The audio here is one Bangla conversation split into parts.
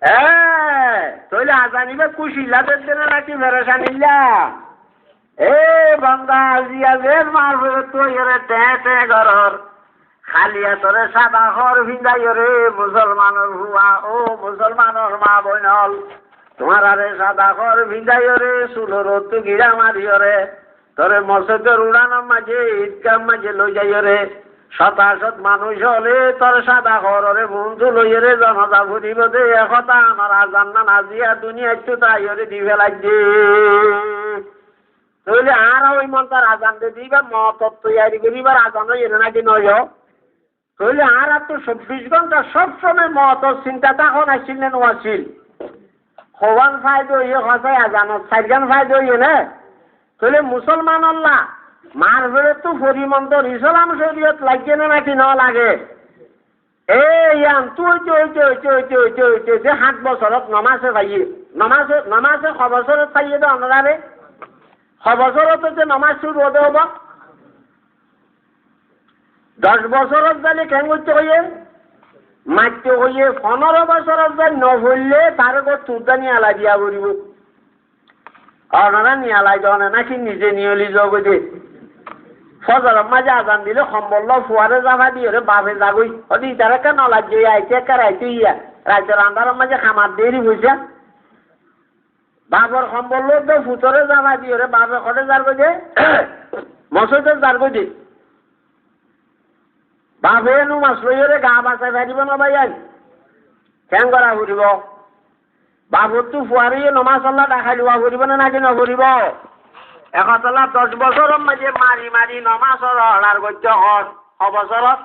তইলে আজানিবে কুশিলাদের দিনে নাকি ফেরেশানিল্লা বান্দা আজিয়া যে মারবে তুই রে টে ঘরর খালিয়া তোরে সাদা ঘর ভিজাই রে মুসলমানের হুয়া ও মুসলমানের মা বইনল তোমার আরে সাদা ঘর ভিজাই রে চুলোর তু গিরা মারিও রে তোরে মসজিদের উড়ানোর মাঝে ঈদগার মাঝে লই যাই রে শতাশত মানুষ হলে তোর সাদা ঘরে বন্ধু লইয়ে রে জনতা ফুরিব দে একথা আমার আজান না নাজিয়া দুনিয়া একটু তাই রে দিবে লাগছে তাহলে আর ওই মন্তার আজান দিয়ে দিবা মত তৈরি করিবার আজান এনে নাকি নয় তাহলে আর তো 24 ঘন্টা সবসময় মত চিন্তা তখন আসছিলেন ওয়াসিল হওয়ান ফায়দা ইয়ে হসাই আজানত 4 গান ফায়দা ইয়ে না তাহলে মুসলমান আল্লাহ মার ভেড়ে তো পরিমন্তর ইসলাম শরীয়ত লাগছে না নাকি ন লাগে তুই 7 বছরত নমাজে ভাইয়ে নমাজে 6 বছরত পাইয়ে দে অনারে 6 বছরত যে নমাজ শুরু হতে হব 10 বছরত গেলে কেন করতে হইয়ে মারতে হইয়ে 15 বছরত যে নভরলে তার উপর তুরটা নিয়ে আলাই দিয়া করিব আপনারা নিয়ে আলাই যাও নাকি নিজে নিয়ে লি যাও গেছে ফজরের মাঝে আজান দিলে সম্বল ফুয়ারে যাবা দিয়ে রে বাপে যাগই ওদি তারা কেন লাগছে আইতে কারাইতে ইয়া রাতের আন্ধারের মাঝে খামার দেরি হয়েছে বাপর সম্বল তো ফুতরে যাবা দিয়ে রে বাপে কটে যার গেছে মসজিদে যার গেছে বাপে নু মাছ লইয়ে রে গা বাঁচাই পারিব না ভাই আই কেন করা ফুরিব বাপর তো ফুয়ারে নমাজ আল্লাহ দেখাই লোৱা ফুরিব না নাকি নফুরিব একতলা 10 বছরের মাঝে মারি মারি নমাজর হলার গজ্য হর 6 বছরত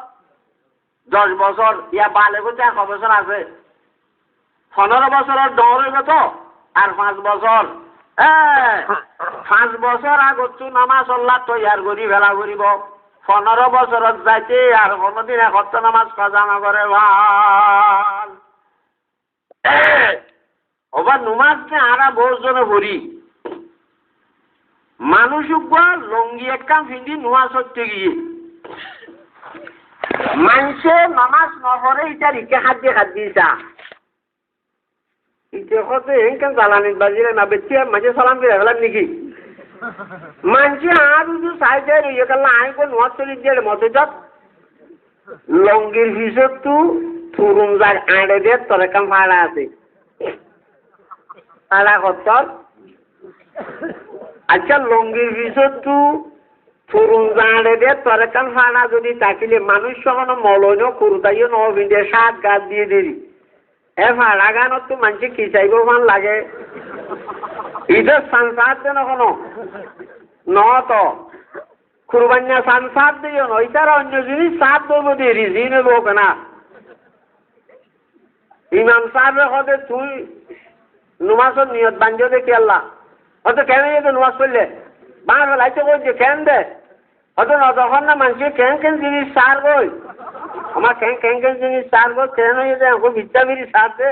10 বছর ইয়া বালে গজ্য 6 বছর আছে 15 বছরের দৌড় হইব তো আর 5 বছর 5 বছর আগত নামাজ আল্লাহ তৈয়ার করি ভেলা করিব 15 বছরত যাইতে আর কোনদিন একত নামাজ কাজা নকরে ভাল ওবার নমাজ নে আরা বহুজনে ভরি মানুষ লঙ্গি একখান ফিন্দি নোয়া সত্যি গিয়ে মানুষে নামাজ নপরে ইটা রিকে খাদ্য দিছা ইটা কত হেনকান জ্বালানিত বাজিলে না বেশি মাঝে সালাম করে ফেলাম নাকি মানুষে আর চাই যায় ইয়ে কাল আই কোন নোয়া চলি দিয়ে মসজিদত লঙ্গির পিছত তো থুরুম যার আড়ে দিয়ে তোর একখান ভাড়া আছে ভাড়া কত আচ্ছা লঙ্গির পিছত তো ফুরুন জাঁড়ে দে তোর কান ফানা যদি তাকিলে মানুষ সখন মলইনো কুরুতাইও নবিন্দে 7 গাছ দিয়ে দিলি ফাড়া গানত তো মানুষ কি চাইব মান লাগে ইদের সানসাদ দেন কোনো ন তো কুরবান্যা সানসাদ দিও ন ইতারা অন্য জিনিস সাত দেবো দিয়ে রিজিনে লোক না ইমাম সাহেব হতে তুই নুমাসর নিয়ত বাঞ্জ দেখি আল্লাহ অত কেন যেতে নোয়াজ করলে বাঁ ফেলাইতে কইছে কেন দে অত যখন না মানুষের কেন জিনিস সার গই আমার কেন জিনিস সার গো কেন যেতে আমাকে ভিত্তা মিরি সার দে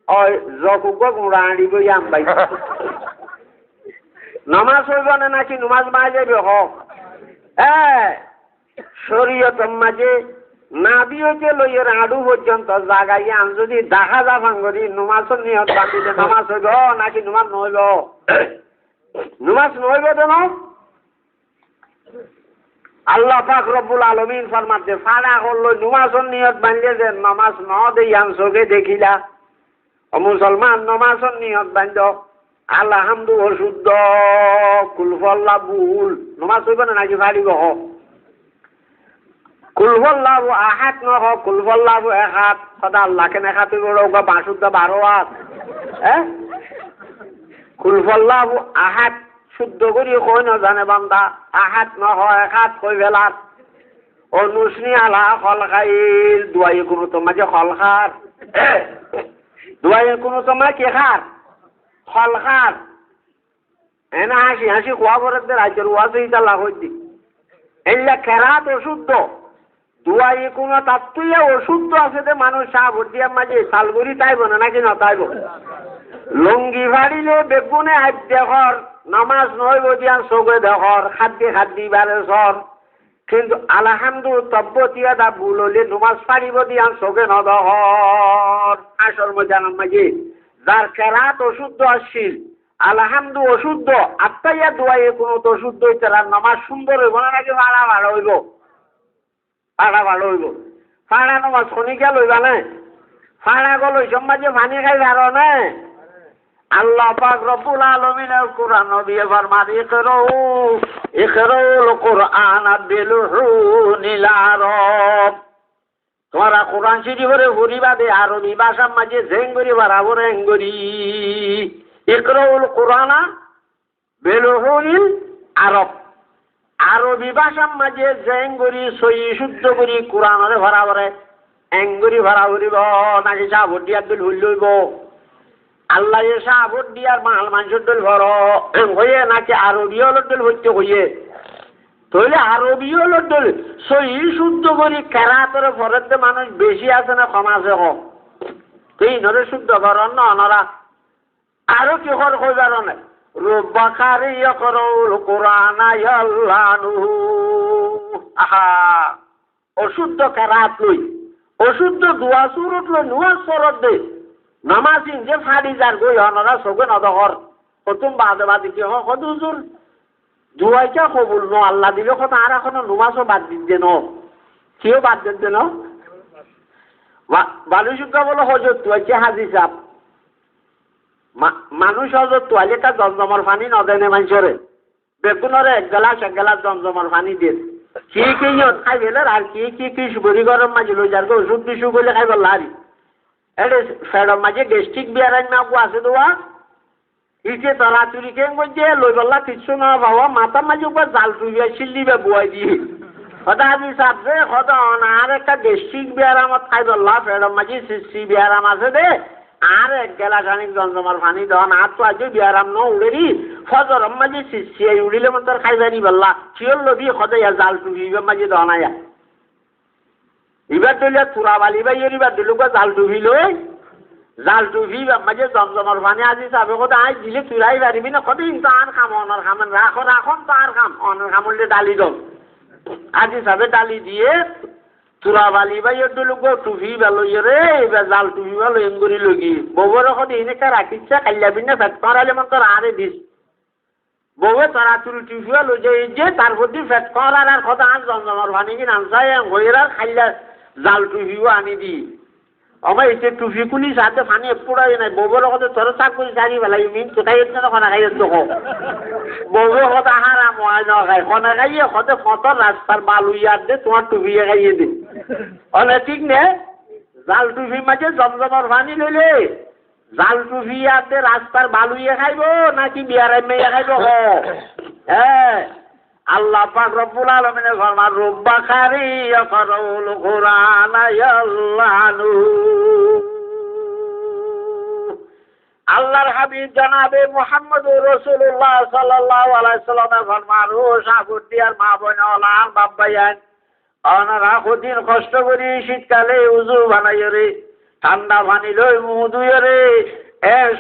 ওই জকুক গুঁড়া আঁড়ি বই আম পাই নামাজ হইব না নাকি নমাজ মাই যাবে হোক শরীয়তের মাঝে নাবি হইতে লইয়ের আডু পর্যন্ত জাগাই আন যদি দেখা যা ভাঙ্গরি নমাজের নিয়ত বাঁধিলে নামাজ হইব নাকি নমাজ নহইব নমাজ নহইব দেন আল্লাহ পাক রব্বুল আলামিন ফরমাতে ফাড়া করলো নমাজের নিয়ত বাঁধলে যে নমাজ ন দেই আন চোখে দেখিলা ও মুসলমান নমাজের নিয়ত বাঁধ আলহামদু অশুদ্ধ কুলফল্লা বুল নমাজ হইব না নাকি ফাড়িব হোক কুলফল্লাহু আহাদ নহ কুলফল্লাহু একাত সদা আল্লাহকে নেখাতে বড় 12 হাত কুলফল্লাহু আহাদ শুদ্ধ করি কই না জানে বান্দা আহাদ নহ একাত কই বেলার অনুসনি আলা খলখাইল দুয়াই কোনো তোমাকে খলখার দুয়াই কোনো তোমাকে কি খার খলখার এনা হাসি হাসি খোয়া বরতে রাজ্যের ওয়াজে ইতা লাগই এইলা খেরাত অশুদ্ধ দুয়াই কোনো তাত্তুইয়া অশুদ্ধ আছে যে মানুষ সাবুদিয়ার মাঝে সালগুড়ি তাইব না নাকি না তাইব লঙ্গি ভাড়িলে বেগুনে হাত দেখর নামাজ নয় বদিয়ান চোখে দেখর খাদ্যি বারে সর কিন্তু আলহামদু তব্বতিয়া দা বুললে নমাজ পারিব দিয়ান চোখে নদহর আসর মজান মাঝে যার কেরাত অশুদ্ধ আসছিল আলহামদু অশুদ্ধ আত্মাইয়া দোয়াইয়ে কোনো তো অশুদ্ধ হইতে নামাজ সুন্দর হইব না নাকি ভাড়া ভালো হইব ভাড়া ভালো হইব ভাড়া নামাজ শনিকা লইবা না ভাড়া গল ওই মাঝে পানি খাই ভাড়ো না আল্লাহ পাক রব্বুল আলামিনের কোরআন দিয়ে ফরমান ইকরাউল কোরআন বিলহুনিল আরব তোমরা কোরআন শরীফের পড়িবা দে আরবি ভাষার মাঝে জেঙ্গরি বরাবর এঙ্গরি ইকরাউল কোরআন বিলহুনিল আরব আরবি ভাষার মাঝে জেঙ্গরি সই শুদ্ধ করি কোরআনের বরাবরে এঙ্গরি ভরা করিব নাকি সাবর দিয়া দিল হইলইব আল্লাহ সাবর দিয়ার মাল মানুষের দল ভর হয়ে নাকি আরবি হলোর দল হইতে হইয়ে তাহলে আরবি হলোর দল সই শুদ্ধ করি কেরাতরে ভরের মানুষ বেশি আছে না কম আছে হোক তুই নরে শুদ্ধ কর না অনরা আরো কি কর কইবার না রব্বাকারি করল কোরআন আহা অশুদ্ধ কেরাত লই অশুদ্ধ দোয়া সুরত লই নুয়া সরত দে নামাজিন যে ফাড়ি যার গই অনরা সবে নদহর প্রথম বাদে বাদে কি কত হুজুর দুয়াইটা কবুল ন আল্লাহ দিলে কথা আর এখনো নুমাজও বাদ দিতে ন কেউ বাদ দিতে ন বালুসুকা বলো হজর তুয়াইছে হাজি সাপ মানুষ হজর তুয়ালে তার জমজমর পানি নদেনে মানুষরে বেগুনরে এক গেলাস জমজমর পানি দিয়ে কি কি খাই ফেলে আর কি বড়ি গরম মাঝে লই যার ওষুধ বিষু বলে খাই বললা আর এটা ফেডর মাঝে গেস্টিক বিয়ারাই না আছে দোয়া ইসে তরা চুরি কে মধ্যে লই বললা কিছু না বাবা মাথার মাঝে উপর জাল টুবিয়া চিল্লিবে বুয়াই দিয়ে সদা আমি চাপছে সদা আর একটা গেস্টিক বিয়ারামত খাই বললা ফেডর মাঝে সিসি বিয়ারাম আছে দে আর এক গেলা খানিক জমজমার পানি দেওয়া আর তো আজ বিয়ারাম ন উড়েরি ফজর মাঝে সিসি উড়িলে মন তোর খাই জানি বললা চিয়র লবি সদাইয়া জাল টুবিবে মাঝে দেওয়া না এবার দিলে তুরা বালি বা এবার দিল জাল টুবি লই জাল টুবি মাঝে জমজমার পানি আজি চাবে কথা আজ দিলে তুরাই পারিবি না কত কিন্তু আর খাম অনার খামেন রাখন তো আর খাম অনার খামলে ডালি দম আজি চাবে ডালি দিয়ে তুরা বালি বা ইয়ে দিল টুবি বেলো রে এবার জাল টুবি বেলো এঙ্গুরি লগি বউর এখন এনেকা রাখিছে কাল্যাবি না ফেট করালে মন তোর আরে দিস বউয়ে তারা তুল টুবি বেলো যে তার প্রতি ফেট করার আর কথা আর জমজমার পানি কিনা আনসাই হইয়ের আর খাইলা জাল টুপিও আনি দি আমার এসে টুপি কুলি সাথে পানি পুরাই নাই বউর কথা তোর চাক করে চারি বেলাই মিন কোথায় এসে না খানা খাইয়ে তো বউর কথা হারা ময় না খাই খানা খাইয়ে হতে কত রাস্তার বালু ইয়ার দে তোমার টুপিয়ে খাইয়ে দে অনে ঠিক নে জাল টুপি মাঝে জমজমার পানি লইলে জাল টুপি ইয়ার দে রাস্তার বালু ইয়ে খাইব নাকি বিয়ারে মেয়ে খাইব হ্যাঁ আল্লাহ পাক রব্বুল আলামিনের ফরমান রব্বাকারি ইয়াকরাউল কুরআন ইয়াল্লানু আল্লাহর হাবিব জনাবে মুহাম্মদুর রাসূলুল্লাহ সাল্লাল্লাহু আলাইহি সাল্লামের ফরমান ও সাবুদ্দিয়ার মা বোনেরা বাপ ভাইয়ান অনারা কঠিন কষ্ট করি শীতকালে উজু বানাইয় রে ঠান্ডা পানি লই মুখ ধুইয় রে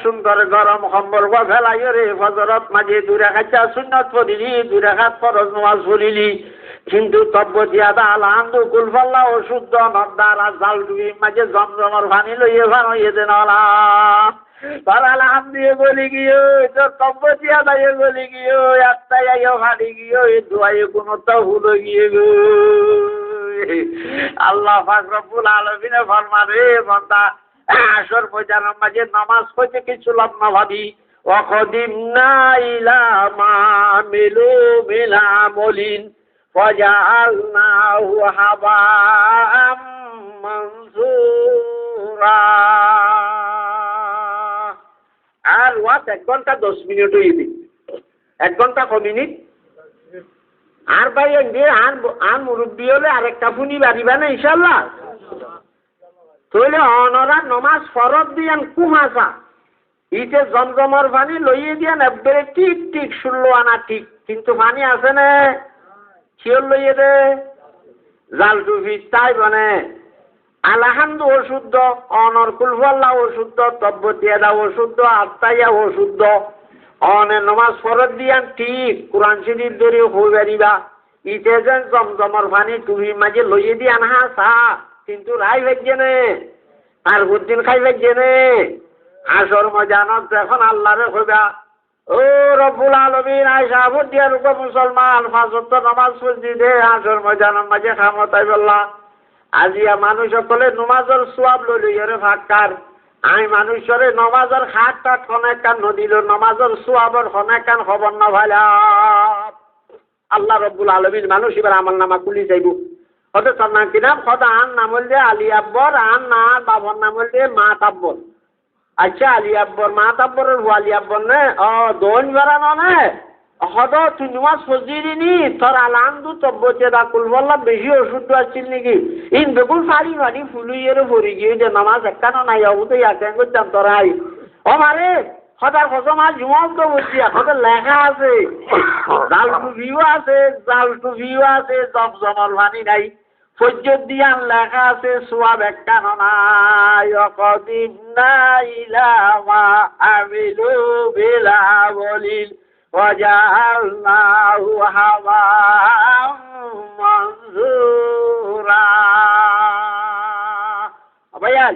সুন্দর গরম সম্পর্ক ফেলাই রে ফজরত মাঝে দুই রাখাচ্ছা সুন্নত পড়িলি দুই রাখাত ফরজ নামাজ পড়িলি কিন্তু তব্বতিয়া দা আলহামদু কুলফাল্লা অশুদ্ধ নদ্দারা জাল ডুবি মাঝে জমজমর পানি লইয়ে ভান হইয়ে দেন তার আলহামদুয়ে বলি গিয়ে তোর তব্বতিয়া দাইয়ে বলি গিয়ে একটাই আইও ফাড়ি গিয়ে এই দুয়াইয়ে কোনো তো ভুল গিয়ে গো আল্লাহ পাক রব্বুল আলামিনে ফরমানে বান্দা আসর ময়দানের মাঝে নামাজ পড়তে কিছু লাভ না ভাবি ওয়াকদিমনা ইলা মা মিলু মিলা মলিন ফাজালনাহু হাবাম মানসুরা আর ওয়াত 1 ঘন্টা 10 মিনিট হইবি 1 ঘন্টা কত মিনিট আর ভাই আর মুরব্বী হলে আরেকটা ফুনি বাড়িবা না ইনশাআল্লাহ তাহলে অনরা নমাজ ফরজ দিয়ান কুমাসা ইতে জমজমর পানি লইয়ে দিয়ান একবারে ঠিক 16 আনা ঠিক কিন্তু পানি আছে না শিওর লইয়ে দে জাল টুপি তাই বনে আলহামদু অশুদ্ধ অনর কুলফাল্লা অশুদ্ধ তব্বতিয়াদা অশুদ্ধ আত্মাইয়া অশুদ্ধ অনে নমাজ ফরজ দিয়ান ঠিক কোরআন শরীফ ধরে হই পারিবা ইতে যেন জমজমর পানি তুমি মাঝে লইয়ে দিয়ে আনহা চা কিন্তু রাই ভেজে নে আর বুদ্দিন খাই ভেজে নে আসর মজানত যখন আল্লাহরে কইবা ও রব্বুল আলামিন আয়সা বুদ্দিয়ার উপর মুসলমান ফাজত নামাজ পড়ছি দে আসর মজানত মাঝে খামতাই বললা আজিয়া মানুষ সকলে নমাজের সোয়াব লইলে ফাঁকার আমি মানুষরে নমাজের খাট টাট অনেক কান নদীল নমাজের সোয়াবর অনেক কান খবর না ভাইলা আল্লাহ রব্বুল আলামিন মানুষ এবার আমার নামা কুলি যাইব হতে তার নাম কি নাম সদা আন নাম হলে আলী আব্বর আন না বাবার নাম হলে মা তাব্বর আচ্ছা আলী আব্বর মা তাব্বরের আলী আব্বর নে দোন বেড়ানো নে হদ তুই নমাজ ফজিরিনি তোর আলান্দু তব্বতে দা কুল বললাম বেশি ওষুধ আসছিল নাকি ইন বেগুন ফাড়ি ফাড়ি ফুলুইয়ের ভরি গিয়ে যে নামাজ একখানো নাই অবতো ইয়াকে করতাম তোরাই ও মারে সদার কসম আজ জুমাও তো বলছি এখন লেখা আছে জাল টুপিও আছে জাল টুপিও আছে জমজমর পানি নাই ফজ্জত দিয়ান লেখা আছে সোয়াব একখানো নাই অকদিমনা ইলা মা আমিলু বিলা বলিল وجعلناه هباء منثورا ভাইয়াল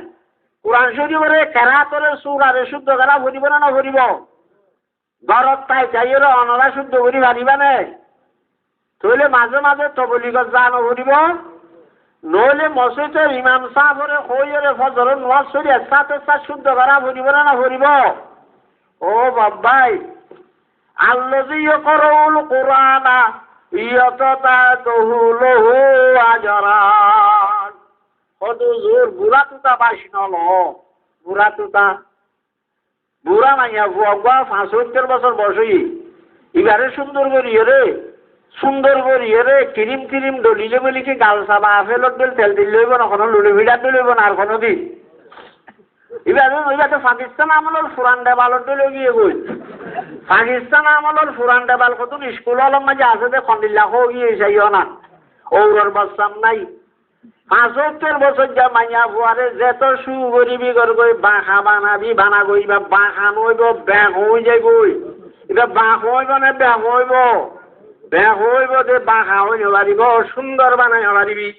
কোরআন শরীফের কেরাতের সূরারে শুদ্ধ করা ভরিব না ভরিব ঘরত তাই যাইর অনরা শুদ্ধ করি পারিবা নে তইলে মাঝে মাঝে তবলিগত জান ভরিব নইলে মসজিদের ইমাম সাহেবরে কইরে ফজর নামাজ পড়ি সাথে সাথে শুদ্ধ করা ভরিব না ভরিব ও বাবাই الذي يقرأ القرآن يتتابعه له أجران حضور বুড়া তুতা বাসনল বুড়া তুতা বুড়া মাইয়া বুয়া 75 বছর বয়সী এবারে সুন্দর করিয়ে রে ক্রিম ক্রিম ডলিলে বলি কি গাল সাবা আপেলত দিল তেল দিল লইব না কোনো লুলি ভিড়া দিলইব না আর কোনো দিন এবারে পাকিস্তান আমলের ফুরান দেবালত দিল গিয়ে গই পাকিস্তান আমলের ফুরান দেবাল কত স্কুল আলম মাঝে আছে যে খন্ডিল্লা গিয়ে যাইও না ওর বাচ্চাম নাই 75 বছর যা মাইয়া বুয়ারে যেত সু গরিবি গই বাঁখা বানাবি বানা গই বা বাঁখা নইব ব্যাগ হয়ে যাই গই এটা বাঁক হইব না ব্যাগ হইব যে বাঁখা হইতে পারিব সুন্দর বানাই পারিবি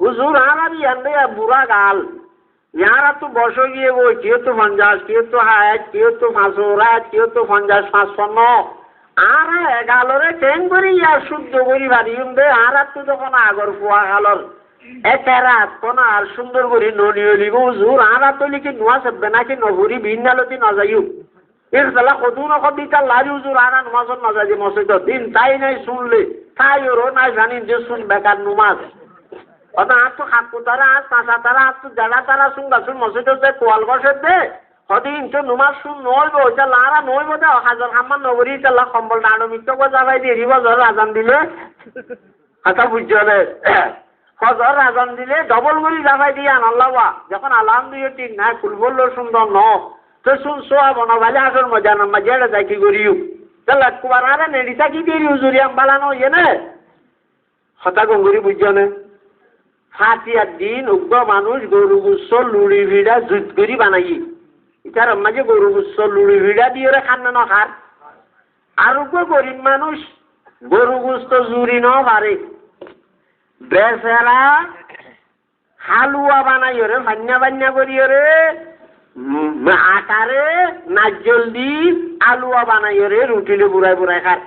হুজুর হারাবি আনবে বুড়া গাল ইয়ারা তো বসে গিয়ে গই কেউ তো 50 কেউ তো 60 কেউ তো 500 কেউ তো 50 550 আর এগালরে টেন করি আর শুদ্ধ করি পারিম দে আর তো তখন আগর পোয়া গালর একেরাত কোন আর সুন্দর করি ননিয়লি হুজুর আর তো লিখি নোয়া সববে নাকি নভরি ভিন্নালতি না যাইও এর সালা কদুন কদিটা লারি হুজুর আর নামাজ না যাই মসজিদ দিন তাই নাই শুনলে তাই ওর নাই জানি যে শুন বেকার নামাজ ওটা আর তো হাকু তারা আর চাচা তারা আর তো জানা তারা শুন গাছুন মসজিদ যে কোয়াল বসে দে হদিন তো নুমাজ শুন নইব ওইটা লারা নইব দে হাজার হাম্মান নগরী চাল্লা কম্বল ডানো মিত্র যাবাই দিয়ে রিব জ্বর আজান দিলে কথা বুঝলে ফজর আজান দিলে ডবল গড়ি যাবাই দিয়ে আনাল্লাবা যখন আলাম দিয়ে ঠিক না ফুল বললো সুন্দর ন তো শুন সোয়া বনবালে আসর মজা নাম্মা জেড়ে যাই কি করিও চাল্লা কুবার আরে নেড়িটা কি দিয়ে উজুরিয়াম বালানো ইয়ে নে হতা গঙ্গুরি বুঝনে ফাটিয়ার দিন উগ্র মানুষ গরু গুচ্ছ লুড়ি ভিড়া জুত করি বানাই ইটার মাঝে গরু গুচ্ছ লুড়ি ভিড়া দিয়ে খান্না ন খার আর উগ্র গরিব মানুষ গরু গুস্ত জুড়ি ন পারে বেচারা হালুয়া বানাই রে ভান্যা বান্যা করি রে আটারে নাজল দি আলুয়া বানাই রে রুটিলে বুড়াই বুড়াই খার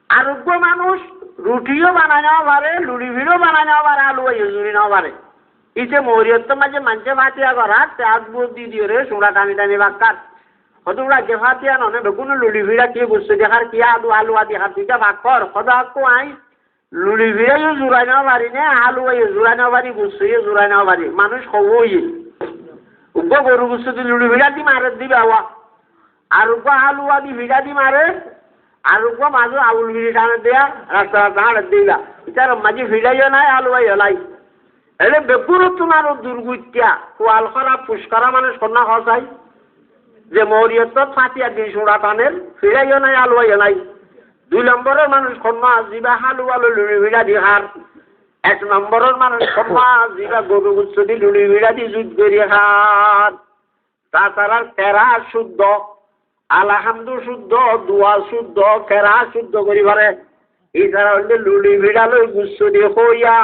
আর উগ্র মানুষ রুটিও বানাই নেওয়া পারে লুড়ি ভিড়ও বানাই নেওয়া পারে আলু জুড়ি নেওয়া পারে ইসে মরিয়ত মাঝে মানছে ভাতিয়া করা পেঁয়াজ বুট দি দিয়ে রে সুড়া টানি টানি বাক্কার হয়তো ওরা যে ভাতিয়া নয় বেগুন লুড়ি ভিড়া কি বুঝছে দেখার কি আলু আদি হাত দিকে ভাগ কর সদা আকু আই লুড়ি ভিড়াইও জোড়াই নেওয়া পারি নে আলু জোড়াই নেওয়া পারি বুঝছে জোড়াই নেওয়া পারি মানুষ কবই উগ্র গরু বুঝছে তুই লুড়ি ভিড়া দি মারে দিবে হওয়া আর উগ্র আলু আদি ভিড়া দি মারে আর উগ্র মাঝে আউল ভিড়ি টানে দেয়া রাস্তা রাস্তা হাড়ে দিলা এটার মাঝে ভিড়াইও নাই আলু নাই এলে বেগুন তোমার দুর্গুত্যা কোয়াল করা পুষ করা মানুষ কন্যা খসাই যে মরিয়ত ফাটিয়া দিন সোড়া টানের ফিরাইও নাই আলুয়াইও নাই 2 নম্বরের মানুষ কন্যা জিবা হালু আলু লুড়ি ভিড়া দি হার 1 নম্বরের মানুষ কন্যা জিবা গরু গুচ্ছ দি লুড়ি ভিড়া দি যুদ্ধ করি হার তাছাড়া কেরা শুদ্ধ আলহামদু শুদ্ধ দোয়া শুদ্ধ কেরা শুদ্ধ করি পারে এছাড়া হইলে লুড়ি ভিড়ালই গুচ্ছ দিয়ে হইয়া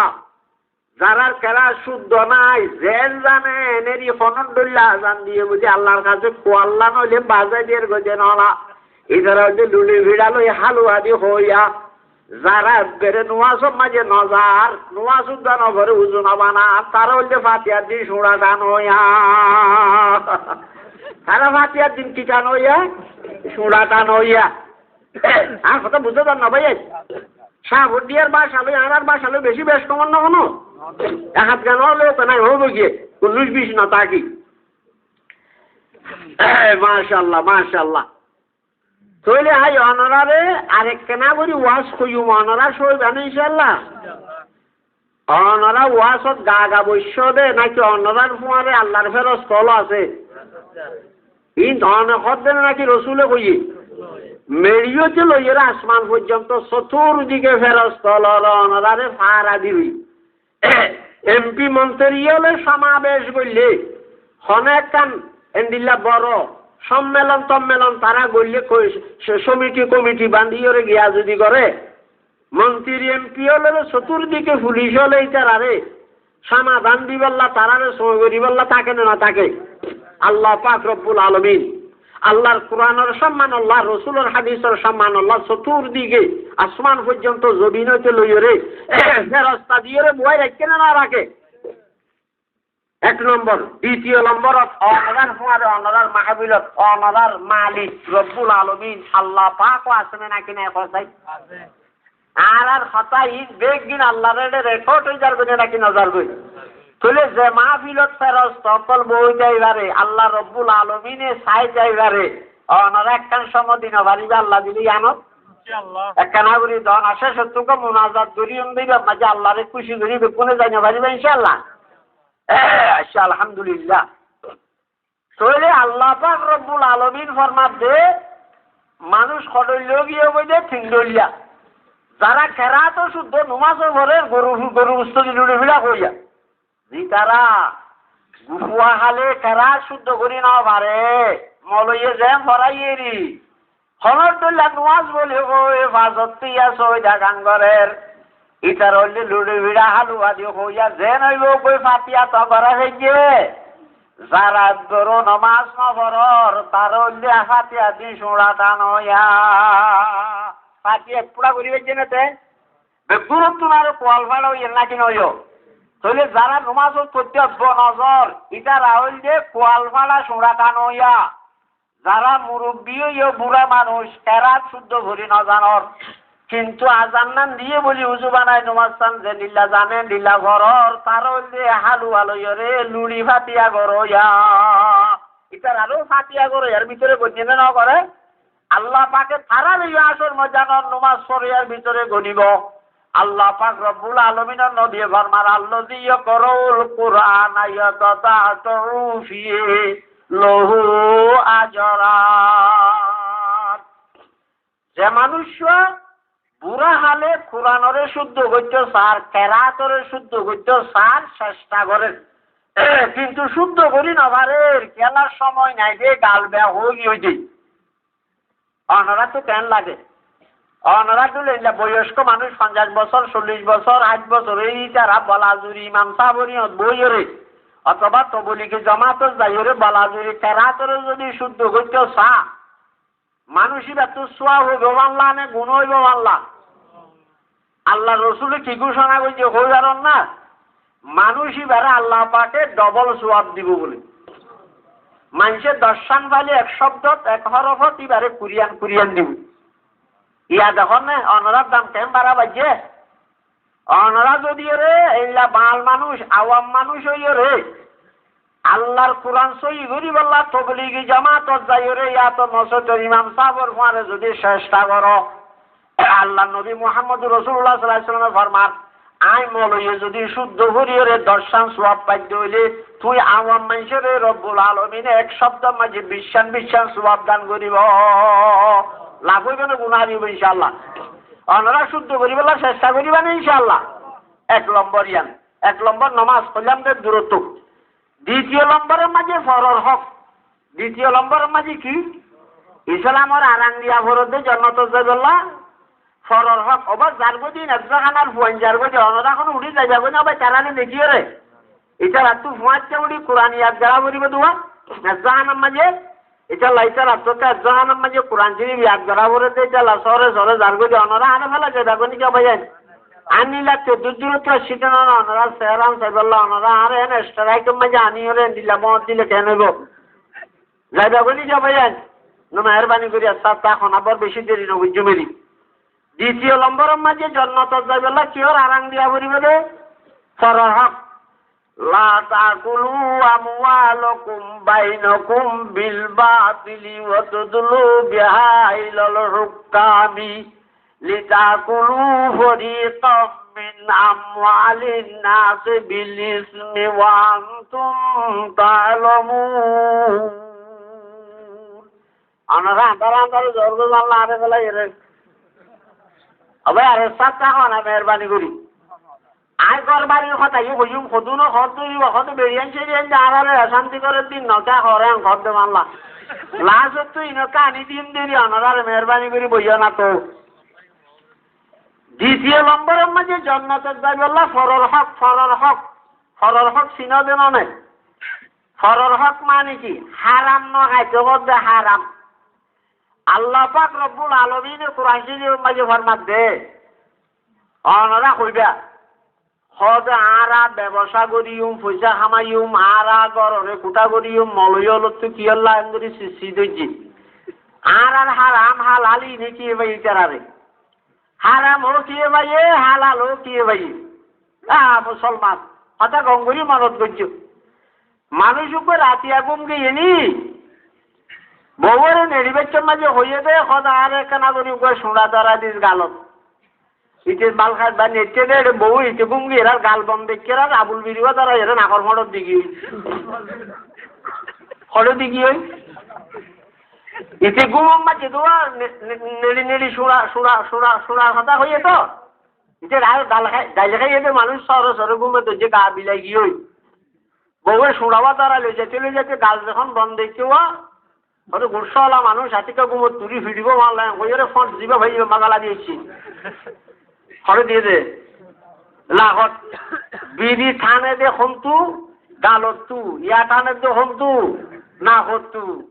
যারা কেরা শুদ্ধ নাই জেন জানে এনেরই ফনডুল্লাহ জান দিয়ে বুঝি আল্লাহর কাছে কোয়াল্লা নইলে বাজাই দিয়ে গজে নলা এছাড়া হইলে লুড়ি ভিড়ালই হালুয়া দিয়ে হইয়া যারা বেড়ে নোয়াসব মাঝে নজার নোয়া শুদ্ধ নভরে উজু নবানা তারা হইলে ফাতিয়ার দিন সুড়া টান হইয়া তারা ফাতিয়ার দিন কি টান হইয়া সুড়া টান হইয়া আর কথা বুঝতে পার না ভাই শাহবুদ্দিয়ার বাসালো আনার বাসালো বেশি বেশ কমান না কোনো এক হাত গান হলে তো নাই হবো গিয়ে 19-20 না তা কি মাশাল্লাহ মাশাল্লাহ তৈলে হাই অনরারে আরেক কেনা করি ওয়াশ কইম অনরা সই জানে ইনশাল্লাহ অনরা ওয়াশত গা গা বৈশ্য দে নাকি অনরার ফুয়ারে আল্লাহর ফেরত স্থল আছে ই অনেক দেন নাকি রসুলে কই মেরিয়তে লইয়েরা আসমান পর্যন্ত চতুর্দিকে ফেরস্থল অনরারে ফারা দিবি এমপি মন্ত্রী হলে সমাবেশ করলে অনেক কান এন্ডিল্লা বড় সম্মেলন টম্মেলন তারা গড়লে সমিতি কমিটি বান্ধিয়ে গিয়া যদি করে মন্ত্রী এমপি হলে চতুর্দিকে পুলিশ হলে তারারে সমাধান দিবাল্লা তারারে সময় করিবাল্লা থাকে না থাকে আল্লাহ পাক রব্বুল আলামিন আল্লাহর কোরআনের সম্মান আল্লাহ রসুলের হাদিসের সম্মান আল্লাহ চতুর্দিকে আসমান পর্যন্ত জমিনতে লইরে রাস্তা দিয়ে বই রাখে না রাখে এক নম্বর দ্বিতীয় নম্বরত অনরার ফুয়ারে অনরার মাহবিলত অনরার মালিক রব্বুল আলামিন আল্লাহ পাকও আছে নাকি না কথাই আর হতাই বেগিন আল্লাহর রেকর্ড হয়ে যাবে নাকি নজর গই তাহলে যে মাহফিলত ফেরজ তকল বই যাইবারে আল্লাহ রব্বুল আলমিনে চাই যাইবারে অনারা একখান সমদিন বাড়িবে আল্লাহ দিলি আনত একখানা করি ধন আসে সত্যকে মোনাজাত করি দিবে মাঝে আল্লাহরে খুশি করি কোনে যাই না পারিবে ইনশাআল্লাহ আচ্ছা আলহামদুলিল্লাহ তাহলে আল্লাহ পাক রব্বুল আলমিন ফরমাত দে মানুষ খডলিও গিয়ে বই দে থিংডলিয়া যারা খেরাত শুদ্ধ নমাজও ভরে গরু গরু উস্তদি লুড়ি ভিড়া কইয়া তারা গুফুয়া হালে কেরা শুদ্ধ করি না পারে মলইয়ে যে ভরাইয়েরি হলর দল্লা নোয়াজ বলে ওই বাজত্তি আছে ওই ডাকাঙ্গরের ইতার হইলে লুড়ি ভিড়া হালুয়া দিয়ে হইয়া যে নইব কই ফাতিয়া তো করা হইছে যারা ধরো নমাজ ন ভরর তার হইলে ফাতিয়া দি সোড়া টান হইয়া ফাতিয়া পুরা করি হইছে না তে গুরুত্ব না কোয়াল ভাড়া হইয়া নাকি নইও তাহলে যারা নমাজত পড়তে নজর ইটা রাহুল যে কোয়ালফাড়া সোড়া টান হইয়া যারা মুরব্বী হইয়া বুড়া মানুষ এরা শুদ্ধ ভরি ন জানর কিন্তু আজান নাম দিয়ে বলি উজু বানাই নমাজ চান যে লীলা জানে লীলা ঘরর তার যে হালুয়া লইরে লুড়ি ফাটিয়া গড়ইয়া ইটার আরো ফাটিয়া গড়ইয়ার ভিতরে গণ্য না করে আল্লাহ পাকে তারা লইয়া আসর মজানর নমাজ পড়িয়ার ভিতরে গণিব আল্লাহ পাক রব্বুল আলামিনের নবী ফরমান আল্লাযী ইয়াকরাউল কুরআন ইয়াতাতাউ ফিহি লাহু আজরান যে মানুষ বুড়া হালে কোরআনরে শুদ্ধ করতে সার কেরাতরে শুদ্ধ করতে সার চেষ্টা করে কিন্তু শুদ্ধ করি না পারে খেলার সময় নাই যে গাল বেয়া হয়ে যায় অনারা তো কেন লাগে অনারা তুলে বয়স্ক মানুষ 50 বছর 40 বছর 8 বছর এই তারা বলাজুরি ইমাম সাবরি বইরে অথবা তবলিকে জমাত যাইরে বলাজুরি কেরাতরে যদি শুদ্ধ করতে সা মানুষই এত সোয়া হইব আল্লাহ নে গুণ হইব আল্লাহ আল্লাহ রসুলে কি ঘোষণা করছে হইয়ারন না মানুষই বেড়া আল্লাহ পাকে ডবল সোয়াব দিব বলে মানুষের দর্শন পালে এক শব্দত এক হরফত ইবারে কুরিয়ান কুরিয়ান দিব ইয়া দেখুন না অনরার দাম কেম বাড়া বাজছে অনরা যদি রে এইলা বাল মানুষ আওয়াম মানুষ হইয় রে আল্লাহর কোরআন সই ঘুরি বললা তবলিগি জামাত যাই রে ইয়া তো মসজিদের ইমাম সাহেবের ফারে যদি চেষ্টা করো আল্লাহ নবী মুহাম্মদ রাসূলুল্লাহ সাল্লাল্লাহু আলাইহি ওয়াসাল্লাম ফরমান আই মলয়ে যদি শুদ্ধ করি রে দর্শন সওয়াব পাইতে হইলে তুই আওয়াম মানুষের রব্বুল আলামিন এক শব্দ মাঝে বিশ্বান বিশ্বান সওয়াব দান করিব লাভ হইবে না গুনাহ হইবে ইনশাআল্লাহ অনরা শুদ্ধ করিবার চেষ্টা করিবা না ইনশাআল্লাহ এক নম্বর ইয়ান এক নম্বর নামাজ পড়লাম দের দূরত্ব দ্বিতীয় নম্বরের মাঝে ফরজ হক দ্বিতীয় নম্বরের মাঝে কি ইসলামের আরাম দিয়া ফরজে জান্নাত যাইবল্লা ফরর হক অবাক যারগো দিন একজনের ফুয়ান যারগো যে অনরা এখন উড়ি যাইবা গো না ভাই তারানি দেখিও রে এটা রাতু ফুয়াচ্ছে উড়ি কোরআন ইয়াদ যারা করিব দুয়া একজনের মাঝে এটা লাইটা রাতটা একজনের মাঝে কোরআন শরীফ ইয়াদ যারা করে দে এটা সরে সরে যারগো যে অনরা আনে ফেলা যাইবা গো নিকা ভাই আনিলা তো দূরত্ব শীতনা অনরা সেরাম সাইবাল্লাহ অনরা আরে এনে স্ট্রাইকের মাঝে আনিও রে দিলা মত দিলে কেন হইব যাইবা গো নিকা ভাই না মেহরবানি করি আস্তা এখন আবার বেশি দেরি নবী জুমেরি দ্বিতীয় নম্বরের মাঝে জন্নত যাইবেলা কিহর আরাং দিয়া পড়িব রে ফরর হক লা তাকুলু আমওয়ালাকুম বাইনাকুম বিল বাতিলি ওয়া তুদলু বিহা ইলাল হুকামি লিতাকুলু ফরিকাম মিন আমওয়ালিন নাস বিল ইসমি ওয়া আনতুম তা'লামুন আনারা আন্দার জর্গ জানলা আরে ফেলা এরে আবে আরে সাতটা না মেহরবানি করি আয় করবারির কথা ইউ বইম খদুনো খদুই খদ বেরিয়ান সেরিয়ান যারারে শান্তি করে দিন নকা করে খদ মানলা লাস্ট তুই নকা আনি দিন দেরি অনারে মেহরবানি করি বইয়া না তো দ্বিতীয় নম্বরের মাঝে জান্নাতের যাইবে আল্লাহ ফরর হক চিনা দেন না ফরর হক মানে কি হারাম ন খাইতে বদে হারাম আল্লাহ পাক রব্বুল আলামিনের কোরআন শরীফের মাঝে ফরমাত দে অনরা কইবা হদ আরা ব্যবসা করিউম পয়সা খামাইউম আরা গররে কুটা করিউম মলয়লতু কি আল্লাহ এন্দ্রি সিসি দইজি আর হারাম হালালি নেকি ভাই ইতারারে হারাম হো কি ভাই হালাল হো কি ভাই মুসলমান কথা গঙ্গুরি মানত গজ্জু মানুষ উপর রাতিয়া ঘুম গিয়েনি বউরে নেড়িবেচ্ছর মাঝে হইয়ে দে সদা আর কেনা করি উপরে সোঁড়া তারা দিস গালত ইতে বাল খাত বা নেটে দে বউ ইতে ঘুমগি এরা গাল বম দেখে এরা আবুল বিরিবা তারা এরা নাকর ফটোর দিকি ফটো দিকি ওই ইতে ঘুমম মাঝে তো নেড়ি নেড়ি সোঁড়া কথা হইয়ে তো ইতে রায় গাল খাই গাইলে খাই এদের মানুষ সর সরে ঘুমে তো যে গা বিলাই গিয়ে ওই বউয়ের সোঁড়াবা তারা লই যেতে গাল যখন বন্ধ দেখেও ওরে গুরসাওয়ালা মানুষ হাতিকা গুমর তুরি ফিডিব মারলা কইরে ফট দিবা ভাই মাগালা দিয়েছি খড়ে দিয়ে দে লাহত বিড়ি থানে দে হন্তু গালত তু ইয়া থানে দে হন্তু না হতু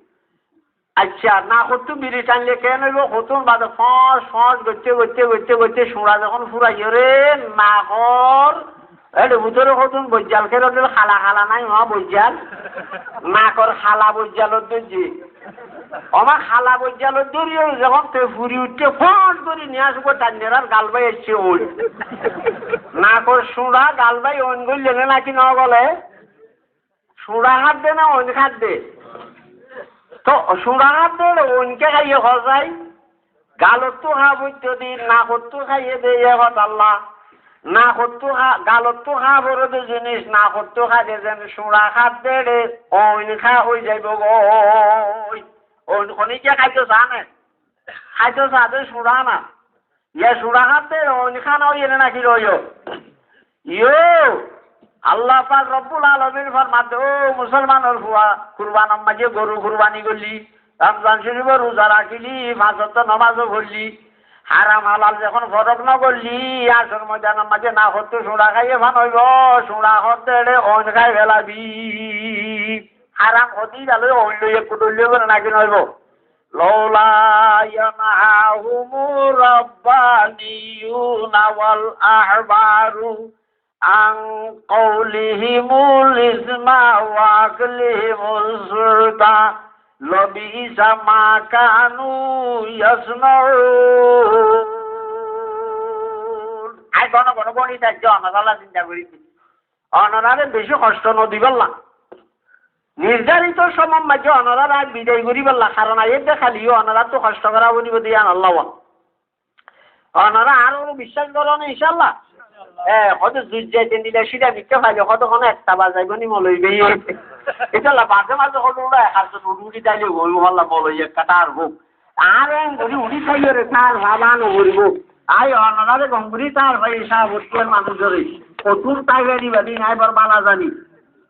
আচ্ছা না হতু বিড়ি টানলে কেন হইব হতুন বাদে ফস গচ্ছে সোঁড়া যখন ফুরাইও রে না কর এটা ভিতরে হতুন বৈজাল খেয়ে দিল খালা নাই মা বৈজাল না কর খালা বৈজালত দে আমার খালা বৈজালত দরিয়ে যখন তুই ফুরি উঠছে ফট করে নিয়ে আসবো টান্ডেরার গালবাই এসছে ওই না কর সোঁড়া গালবাই অন করলে নাকি না বলে সোঁড়া হাত দে না অন খাত দে তো সোঁড়া হাত দে অনকে খাইয়ে খসাই গালত তো খা বৈদ্য দিন না করতো খাইয়ে দে কথা আল্লাহ না করতো গালত খা বড় দে জিনিস না করতো খা দে যেন সোঁড়া খাত দে রে অন খা হয়ে যাইব গো অনিকে খাইতে চানে খাইতে চাতে সোঁড়া না ইয়ে সোঁড়া খাতে অন খানা ইয়ে নাকি রইও ইয়ো আল্লাহ পাক রব্বুল আলামিন ফরমাতে ও মুসলমানের ফুয়া কুরবানের মাঝে গরু কুরবানি করলি রমজান শরীফে রোজা রাখিলি পাঁচ ওয়াক্ত নামাজও পড়লি হারাম হালাল যখন ফরক না করলি আসর ময়দানের মাঝে না হতো সোঁড়া খাইয়ে ভান হইব সোঁড়া হতে অন খাই ফেলাবি হারাম হতেই গেল অন্য একটু ডলিয়ে করে নাকি নইব লওলা ইয়ানহাহুমুর রাব্বানিয়ুনা ওয়াল আহবারু আন কওলিহিমুল ইসমা ওয়া আকলিহিমুস সুরতা লবিসা মা কানু ইয়াসনাউন আই গণ গণিত অনারালা চিন্তা করিছি অনারারে বেশি কষ্ট নদিবল্লা নির্ধারিত সময় মাঝে অনারা বিদায় করি বললা কারণ আইয়ে খালিও অনারা তো কষ্ট করা বলিব দিয়ে আল্লাহ অনারা আরো বিশ্বাস করো না ইনশাল্লাহ হয়তো জুজ যাইতে দিলে সেটা মিথ্যে খাইলে কতক্ষণ একটা বাজাইব নি মলই বেই এটা মাঝে মাঝে হলো ওরা একজন উড়ি যাইলে গরু হল্লা মলই একটা আর হোক আর গরি উড়ি খাইলে রে তার ভাবা নগরিব আই অনারে গঙ্গুরি তার ভাই সাহাবতের মানুষ ধরে কতুর তাই গাড়ি বাদি নাই বার বালা জানি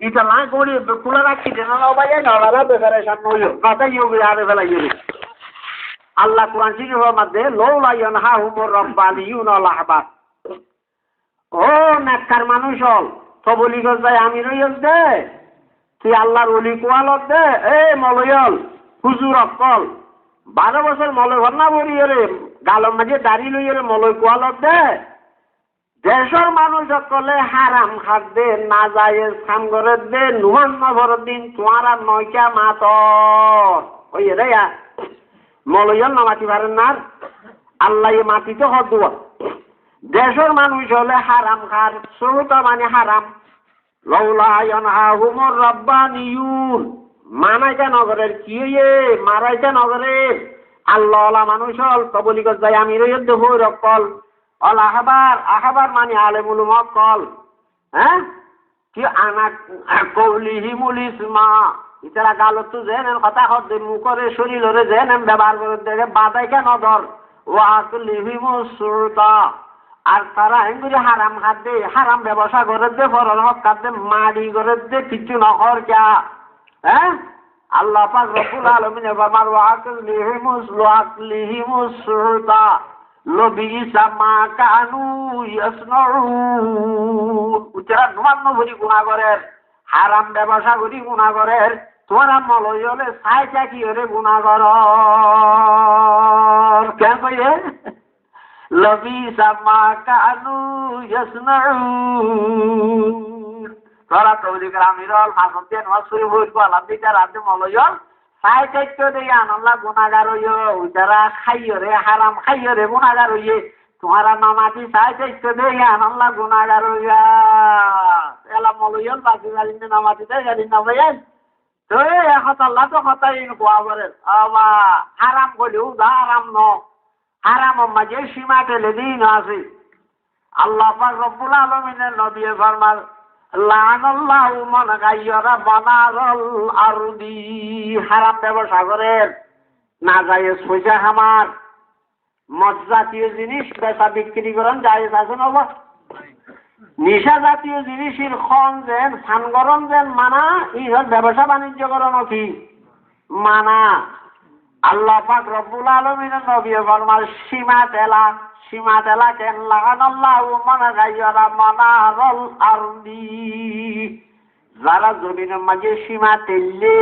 এটা না করি খোলা রাখছি না ভাই নলারা বেকারে সামনে হইল কথা ইয়ে আরে ফেলাই আল্লাহ কোরআন শরীফের মধ্যে লাউলা ইয়ানহাহুমুর রাব্বানিয়ুনা লাহবাত। ও নেককার মানুষ হল তবলি গজায় আমি রইল দে তুই আল্লাহর ওলি কোয়ালত দে এ মলয়ল হুজুর অকল 12 বছর মলয় ভরনা বলি রে গালম মাঝে দাড়ি লই রে মলয় কোয়ালত দে দেশের মানুষ সকলে হারাম খাদ্যে না যায় কাম করে দে নুমান নভর দিন তোমার আর নয়টা মাতর ওই রে মলয়ল না মাটি পারেন না আল্লাহ মাটিতে হদুয়া দেশের মানুষ হলে হারাম খার সৌতা মানে হারাম লাউলা ইয়ানহাহুমুর রাব্বানিয়ুন মানাইটা নগরের কি হইয়ে মারাইটা নগরের আল্লাহওয়ালা মানুষ হল তবলি গজায় আমি রইল দে হই রকল অল আহবার মানে আলেমুল মকল হ্যাঁ কি আনা কৌলিহিমুল ইসমা ইতারা গালত যেন কথা হদ্দে মুখরে শরীরে যেন ব্যবহার করে দেখে বাদাই কেন ধর ওয়াকলিহিমুস সুরতা আর তারা এগুলি হারাম খাদ্যে হারাম ব্যবসা করে দে ফরল হক খাদ্যে মাড়ি করে দে কিছু নহর ক্যা হ্যাঁ আল্লাহ পাক রব্বুল আলামিন ফরমার ওয়াকলিহিমুস সুরতা লবিসা মা কানু ইয়াসনাউন উচ্চারণ নমান্য ভরি গুনাহগারের হারাম ব্যবসা করি গুনাহগারের তোরা মলয় হলে সাইটা কি হলে গুনাহগার কেন কইয়ে লবিসা মা কানু ইয়াসনাউন তোরা তৌরি গ্রামিরল হাসতে নসুরি হইব আলাদিটা রাতে মলয় সাই চাইতো দে আনল্লা গুনাহগার হইও যারা খাইও রে হারাম খাইও রে গুনাহগার হইয়ে তোমারা নামাজি সাই চাইতো দে আনল্লা গুনাহগার হইয়া এলা মলয়ল বাকি গালিনে নামাজি দে গালি না ভাই তো এখন আল্লাহ তো কথাই কোয়া বলে আবা হারাম কইলেও দা হারাম ন হারাম মাঝে সীমা টেলে দিন আছে আল্লাহ পাক রব্বুল আলামিনের নবী ফরমান লানাল্লাহু মান গায়্যারা বানারাল আরদি হারাম ব্যবসা করেন না যায় পয়সা খামার মদ জাতীয় জিনিস বেচা বিক্রি করেন যায় আছে না নিশা জাতীয় জিনিসের খন যেন ফানগরম যেন মানা ইহর ব্যবসা বাণিজ্য করেন কি মানা আল্লাহ পাক রব্বুল আলামিনের নবী ফরমান সীমা তেলা কেন লাগানাল্লাহু মান গায়্যারা মানারাল আরদি যারা জমিনের মাঝে সীমা তেললে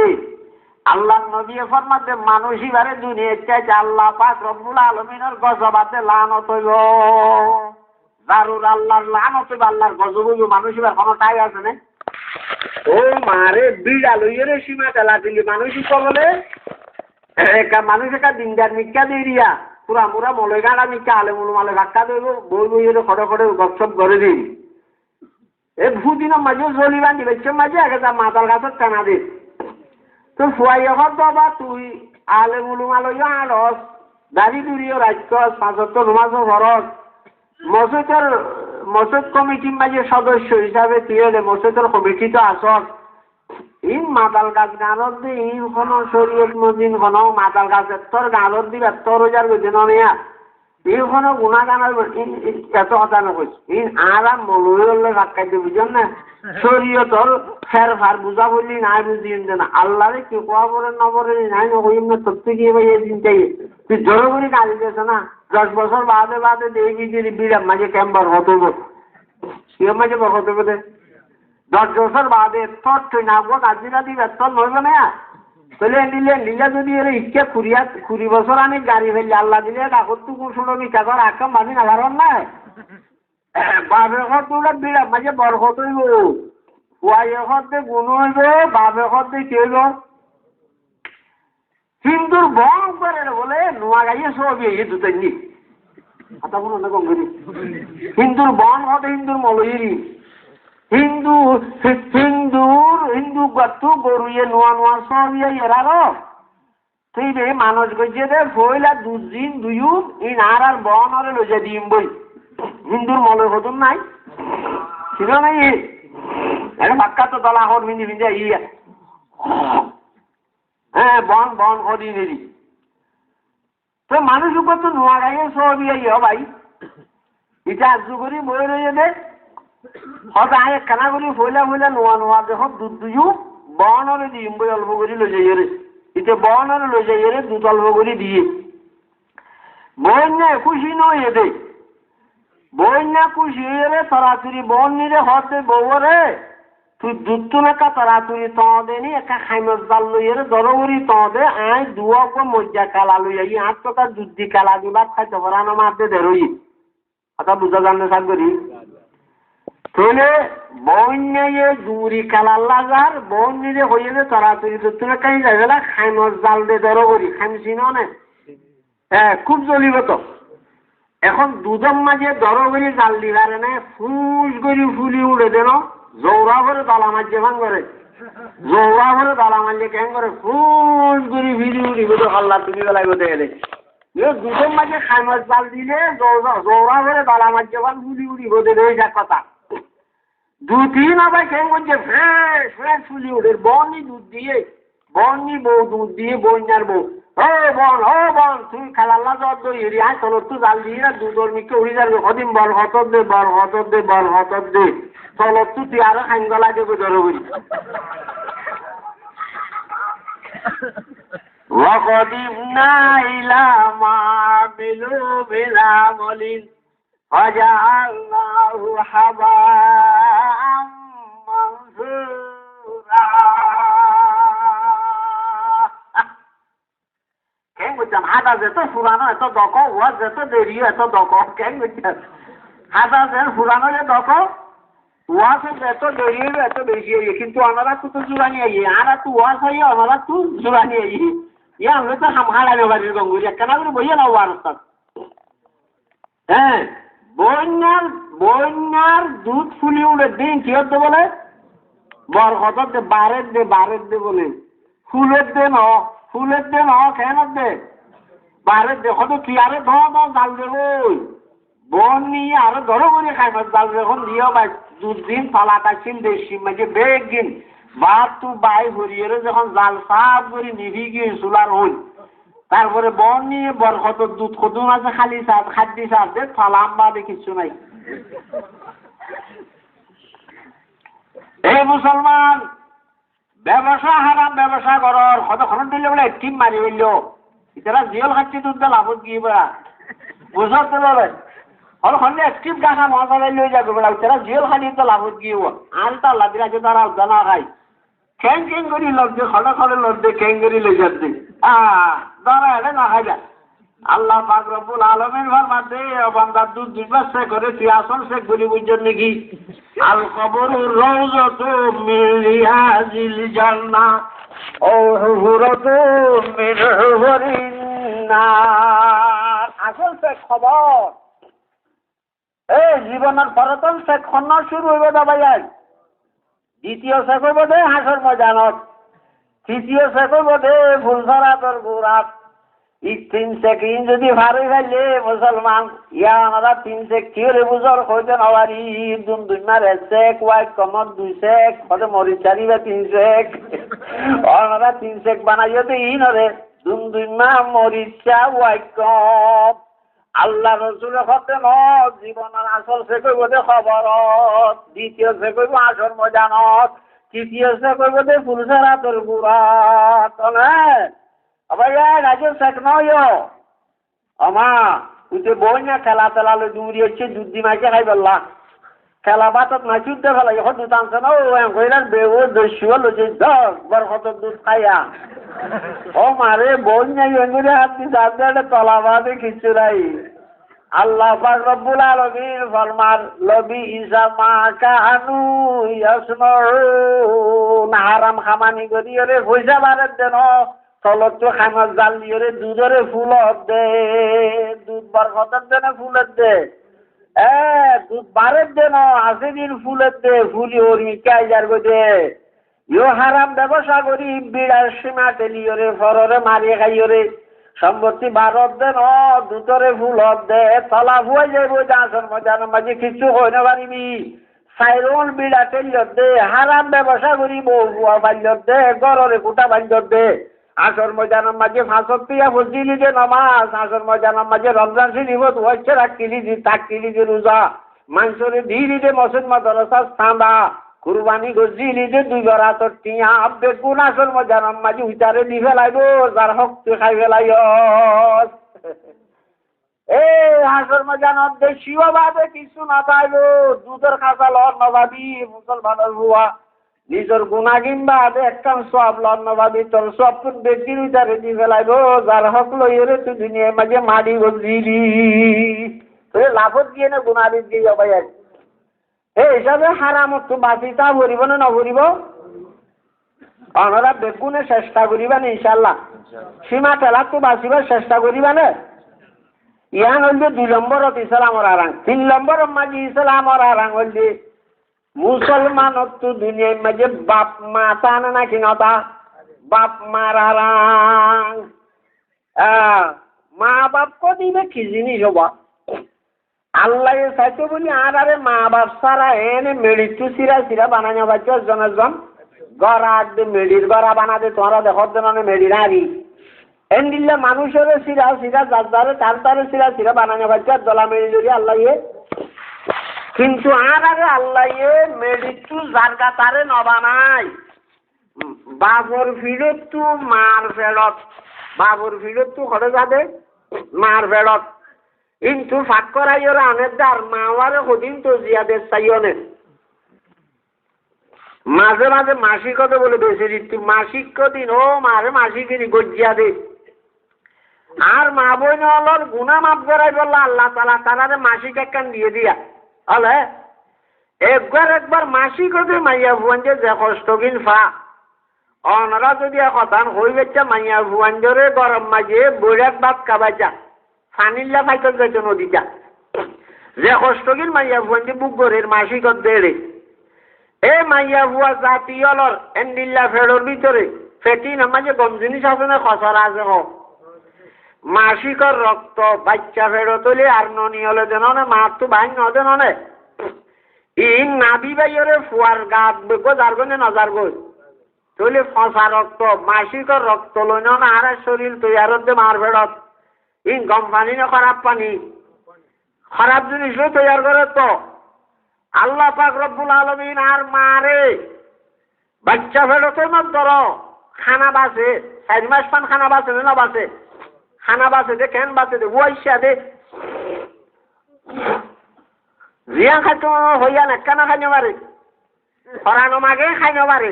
আল্লাহর নবী ফরমাতে মানুষই বারে দুনিয়াতে আল্লাহ পাক রব্বুল আলামিনের গজবাতে লানত হইল জারুর আল্লাহর লানত হইব আল্লাহর গজব হইব মানুষই বার কোনো টাই আছে না ও মারে বিড়া লইয়ে সীমা তেলা দিলি মানুষই কবলে মানুষ একটা দিনদার মিথ্যা দিয়ে দিয়া পুরা মুরা মলয় গাড়া মিথ্যা আলে মুলু মালে ধাক্কা দেব বই বইয়ের খড়ে খড়ে গপসপ করে দিই এ ভুদিনের মাঝে জলি বান্ধি বেচের মাঝে একটা মাতাল গাছের টানা দে তো ফুয়াই এখন বাবা তুই আলে মুলু মালয় আড়স দাড়ি দুরিও রাজ্য 75 নমাজও ঘরত মসজিদ কমিটির মাঝে সদস্য হিসাবে তুই হলে মসজিদের কমিটি তো আসত ইন মাতাল গাছ গানত দি ইন কোনো শরীয়ত মদিন কোনো মাতাল গাছের তোর গানত দিবে তোর হাজার গেছে নিয়া ইন কোনো গুণাগানের এত কথা নকইস ইন আরাম মলুলে রাখাই দিয়ে বুঝেন না শরীয়তর ফের ফার বুঝা বললি নাই বুঝিয়ে না আল্লাহরে কি কোয়া বলে না বলে নাই নকইম না তোর থেকে ভাই এই দিন চাই তুই জোরে করে গালি দিয়েছ না 10 বছর বাদে দেখবি যে বিড়ার মাঝে ক্যাম্বার হতো কেউ মাঝে হতো বোধ 10 বছর বাদে তোর তুই না গো কাজিরা দিবে তোর নইবে না তাহলে নিলে যদি এর ইচ্ছা 20 বছর আমি গাড়ি ফেললে আল্লাহ দিলে কাকর তো কুশুলো মিঠা কর আকাম বানি না পারন না বাবে ঘর তোরা বিড়া মাঝে বরকত হইব ওয়াই ঘরতে গুণ হইব বাবে ঘরতে কি হইব হিন্দুর বং করে বলে নোয়া গাইয়ে সবই এই দুটাই নি কথা বলো না গঙ্গরি হিন্দুর বং হতে হিন্দুর মলইরি হিন্দু গতু গরুয়ে নোয়া সব এরারো তুই বে মানুষ গিয়ে দে ফইলা দুদিন দুয়ু ইন আর বন হলে লইয়া দিম বই হিন্দুর মলয় হতুন নাই ছিল নাই এখন বাক্কা তো দলা হর মিনি মিনি ইয়া হ্যাঁ বন হরি নেরি তো মানুষ উপর তো নোয়া গাইয়ে সব ইয়া ভাই এটা আজু করি বই রয়ে দে হয়তো আগে কেনা করি ফইলা নোয়া দেখো দুয়ু বন হলে দিম বই অল্প করে লই যাই রে এটা বন হলে লই যাই রে দুধ অল্প করে দিয়ে বন্যা খুশি নয় এদের বন্যা খুশি রে তরাতুরি বন্যিরে হতে বউরে তুই দুধ নাকা তরাতুরি তদে নি একা খাইমস জাল লইরে দরবরি তদে আই দুয়াক মজ্জা কালা লইয়া 8 টাকা দুধ দি কালা দিবা খাইতে পারানো মারতে দেরই কথা বুঝা জানলে সাগরি তোলে বন্যায়ে দুরি কালা লাগার বন্যিরে হইলে তরাতুরি দুধ নাকাই যাবেলা খাইমস জাল দে দরবরি খাইমছি না হ্যাঁ খুব জ্বলিব তো এখন দুধের মাঝে দরবরি জাল দিবারে না ফুস করে ফুলি উড়ে দেন জৌরা করে দালা মাঝে ভাঙ করে জৌরা করে দালা মাঝে কেন করে ফুস করে ফিরি উড়িব তো আল্লাহ তুমি বেলায় বোধ গেলে দুধের মাঝে খাইমাস জাল দিলে জৌরা করে দালা মাঝে ভাঙ ফুলি উড়িব দেবে ওই যা কথা 2-3 আবার কেন করছে ফ্রেশ ফ্রেশ ফুলি উড়ে বনি দুধ দিয়ে বনি বউ দুধ দিয়ে বন্যার বউ ও বন তুই খেলাল্লা জল দই হেরি আয় চলো তুই জাল দিয়ে দুধর মিকে উড়ি যাবে কদিন বল হতর দে চলো তুই আরো খাইন গলা দেবো ধরো বলি وقدمنا إلى ما عملوا من عمل فجعلناه حباء منثورا কেন বুঝছেন হাদা যেত পুরানো এত দক ওয়া যেত দেরি এত দক কেন বুঝছেন হাদা যে পুরানো যে দক ওয়া সে এত দেরি এত বেশি কিন্তু আমরা তো জুরানি আই আরা তো ওয়া সাই আমরা তো জুরানি আই ইয়া আমরা তো হামহালা বাড়ির গঙ্গুরি কেন করে বইয়া না ওয়ার রাস্তা হ্যাঁ বন্যার দুধ ফুলি উড়ে দিন কি হতে বলে বরকত দে বারের দে বলে ফুলের দে ন কেন দে বারের দে কত তুই আরে ধর জাল দেবো বন নিয়ে আরো ধরো করে খাইবার জাল যখন দিও বা দুদিন পালাটা ছিল দেশি মাঝে বেগ দিন বা তু বাই ভরিয়ে যখন জাল সাফ করে নিভি গিয়ে চুলার হই তারপরে বন নিয়ে বরকত দুধ কদুন আছে খালি সাপ খাদ্য সাপ দে ফালাম বাদে কিছু নাই এই মুসলমান ব্যবসা হারাম ব্যবসা করার কতক্ষণ দিলে বলে টিম মারি হইল ইতারা জিয়ল খাচ্ছি দুধ লাভত গিয়ে বেড়া বুঝতে বলে হলখন একটিভ গাছা মজা লই যাবে বেড়া ইতারা জিয়ল খালি তো লাভত গিয়ে আর তা লাগিরা যে তারা জানা খাই কেং করি লোক যে খড়ে লোক দে কেং করি লই যাচ্ছে ধরা এলে না খাই যা আল্লাহ পাক রব্বুল আলামিন ফরমাতে বান্দা দুধ দিবা সে করে তুই আসল সে করি বুঝছেন নাকি আল কবরু রাউজাতু মিন রিয়াজিল জান্নাহ ও হুরাতু মিন হুরিন নার আসল সে খবর এই জীবনের প্রথম সে খন্না শুরু হইবে দা ভাই দ্বিতীয় সে কইব দে হাসর ময়দানত তৃতীয় সে কইব দে ফুলছড়া তোর গোরাত তিন সেকেন্ড যদি ভারী ফেললে মুসলমান ইয়া আমরা 3 সেক কিরে বুঝর হইতে নবারি দুই মার সেক ওয়াই কমত 2 সেক হতে মরি চারি বা 3 সেক আমরা 3 সেক বানাইও তো ই নরে দুই মা মরিচা ওয়াই কম আল্লাহ রসুল হতে ন জীবনের আসল সে কইব দে খবরত দ্বিতীয় সে কইব আসর মজানত তৃতীয় সে কইব দে ফুলছড়া তোর গোরাত না আবার রাজের শেখ নয় আমা উঠে বই না খেলা তেলালে দূরি হচ্ছে যুদ্ধি মাইকে খাই বললা খেলা বাতত না যুদ্ধে ফেলা এখন দুধ আনছে না ও কইলার বেও দস্যু হলো যে বর কত দুধ খাইয়া ও মারে বই নাই এগুলো আপনি যাদের তলা বাদে কিছু নাই আল্লাহ পাক রব্বুল আলামিন ফরমান লবি ইসা মা কানু ইয়াসমাউন হারাম খামানি করি রে পয়সা বারের দেন তলত তো খামার জাল দিয়ে দুধরে ফুলত দে দুধ বরকতের দে না ফুলের দে দুধ বারের দে না আছে দিন ফুলের দে ফুলি ওরি কাই যার দে ইও হারাম ব্যবসা করি বিড়ার সীমা টেলিওরে ফররে মারিয়ে খাইওরে সম্পত্তি ভারত দে ন দুধরে ফুলত দে তলা ভুয়াই যাইব যাসর মজার মাঝে কিছু হয় না পারিবি সাইরন বিড়া টেলিয়ত দে হারাম ব্যবসা করি বউ বুয়া বাল্যত দে গররে কুটা বাল্যত দে আসর ময়দানের মাঝে 5 ফজিলি যে নামাজ আসর ময়দানের মাঝে রমজান শরীফ হচ্ছে রাখলি যে তাকলি যে রোজা মাংসরে ধীরে দে মসজিদ মাদ্রাসা স্থানা কুরবানি গজিলি যে 2 বরাত টিয়া আব্বে কোন আসর ময়দানের মাঝে উতারে দি ফেলাইবো যার হক তুই খাই ফেলাইস হাসর ময়দানত দেশীয় ভাবে কিছু না পাইব দুধের খাঁচা লন নবাবি মুসলমানের হুয়া নিজের গুণাগিন বাদে একখান সব লন নবাবি তোর সব তোর ব্যক্তির উচারে দি ফেলাইব যার হক লইরে তুই দুনিয়ার মাঝে মারি বলছিলি তুই লাভত গিয়ে না গুণাবিদ গিয়ে ভাই এই হিসাবে হারামত তো বাঁচি তা ভরিব না নভরিব অনরা বেগুনে চেষ্টা করিবানে ইনশাল্লাহ সীমা ঠেলা তো বাঁচিবার চেষ্টা করিবানে ইয়ান হইলে 2 নম্বরত ইসলামর আরাং 3 নম্বরের মাঝে ইসলামর আরাং হইলে মুসলমানত তো দুনিয়ার মাঝে বাপ মা টানে নাকি নতা বাপ মার আরাং মা বাপ দিবে কি জিনিস হবা আল্লাহ চাইতো বলি আরে মা বাপ সারা এনে মেড়িটু সিরা সিরা বানানো পাচ্ছ জনজন গড়া মেড়ির গড়া বানাতে তোমরা দেখো না মেড়ি নারী এন্ডিল্লা মানুষের সিরা সিরা যার তার সিরা সিরা বানানো পাচ্ছ জলা মেড়ি যদি আল্লাহ কিন্তু আরে আল্লাহ মেড়িটু জারগা তারে নবানাই বাবর ফিরত তু মার ফেরত বাবর ফিরত তু ঘরে যাবে মার ফেরত কিন্তু ফাঁক করাই ওরা আনের দার মাওয়ারে কদিন তো জিয়াদের চাইনে মাঝে মাঝে মাসিক কথা বলে বেশি দিচ্ছি মাসিক কদিন ও মারে মাসিকিনি গজিয়া দে আর মা বোন অলর গুণা মাপ করাই বললো আল্লাহ তালা তারারে মাসিক একখান দিয়ে দিয়া হলে একবার মাসিক হতে মাইয়া ভুয়ান যে কষ্ট কিন ফা অনরা যদি কথান হয়ে গেছে মাইয়া ভুয়ান ধরে গরম মাঝে বৈরাক বাপ কাবাইছা ফানিল্লা ফাইতর যাইতো নদীটা যে কষ্ট কিন মাইয়া ভুয়ান যে বুক গরের মাসিক দেড়ে এ মাইয়া ভুয়া জাতি অলর এন্ডিল্লা ফেরোর ভিতরে ফেটি নামাজে গম জিনিস আছে না খসরা আছে হোক মাসিকর রক্ত বাচ্চা ফেরত হলে আর ননি হলে দেন মার তো ভাই নদেন ইন নাবি বাইরে ফুয়ার গাত বেগো যারগনে নজারগই তৈলে ফসা রক্ত মাসিকর রক্ত লই না আর শরীর তৈয়ারত দে মার ফেরত ইন গম পানি না খারাপ পানি খারাপ জিনিসও তৈয়ার করে তো আল্লাহ পাক রব্বুল আলামিন আর মারে বাচ্চা ফেরত না ধরো খানা বাসে 4 মাস পান খানা বাসে না বাসে খানা বাসে দে কেন বাসে দে ওয়াইসা দে রিয়া খাইতো হইয়া না কেন খাইতে পারে হরানো মাগে খাইতে পারে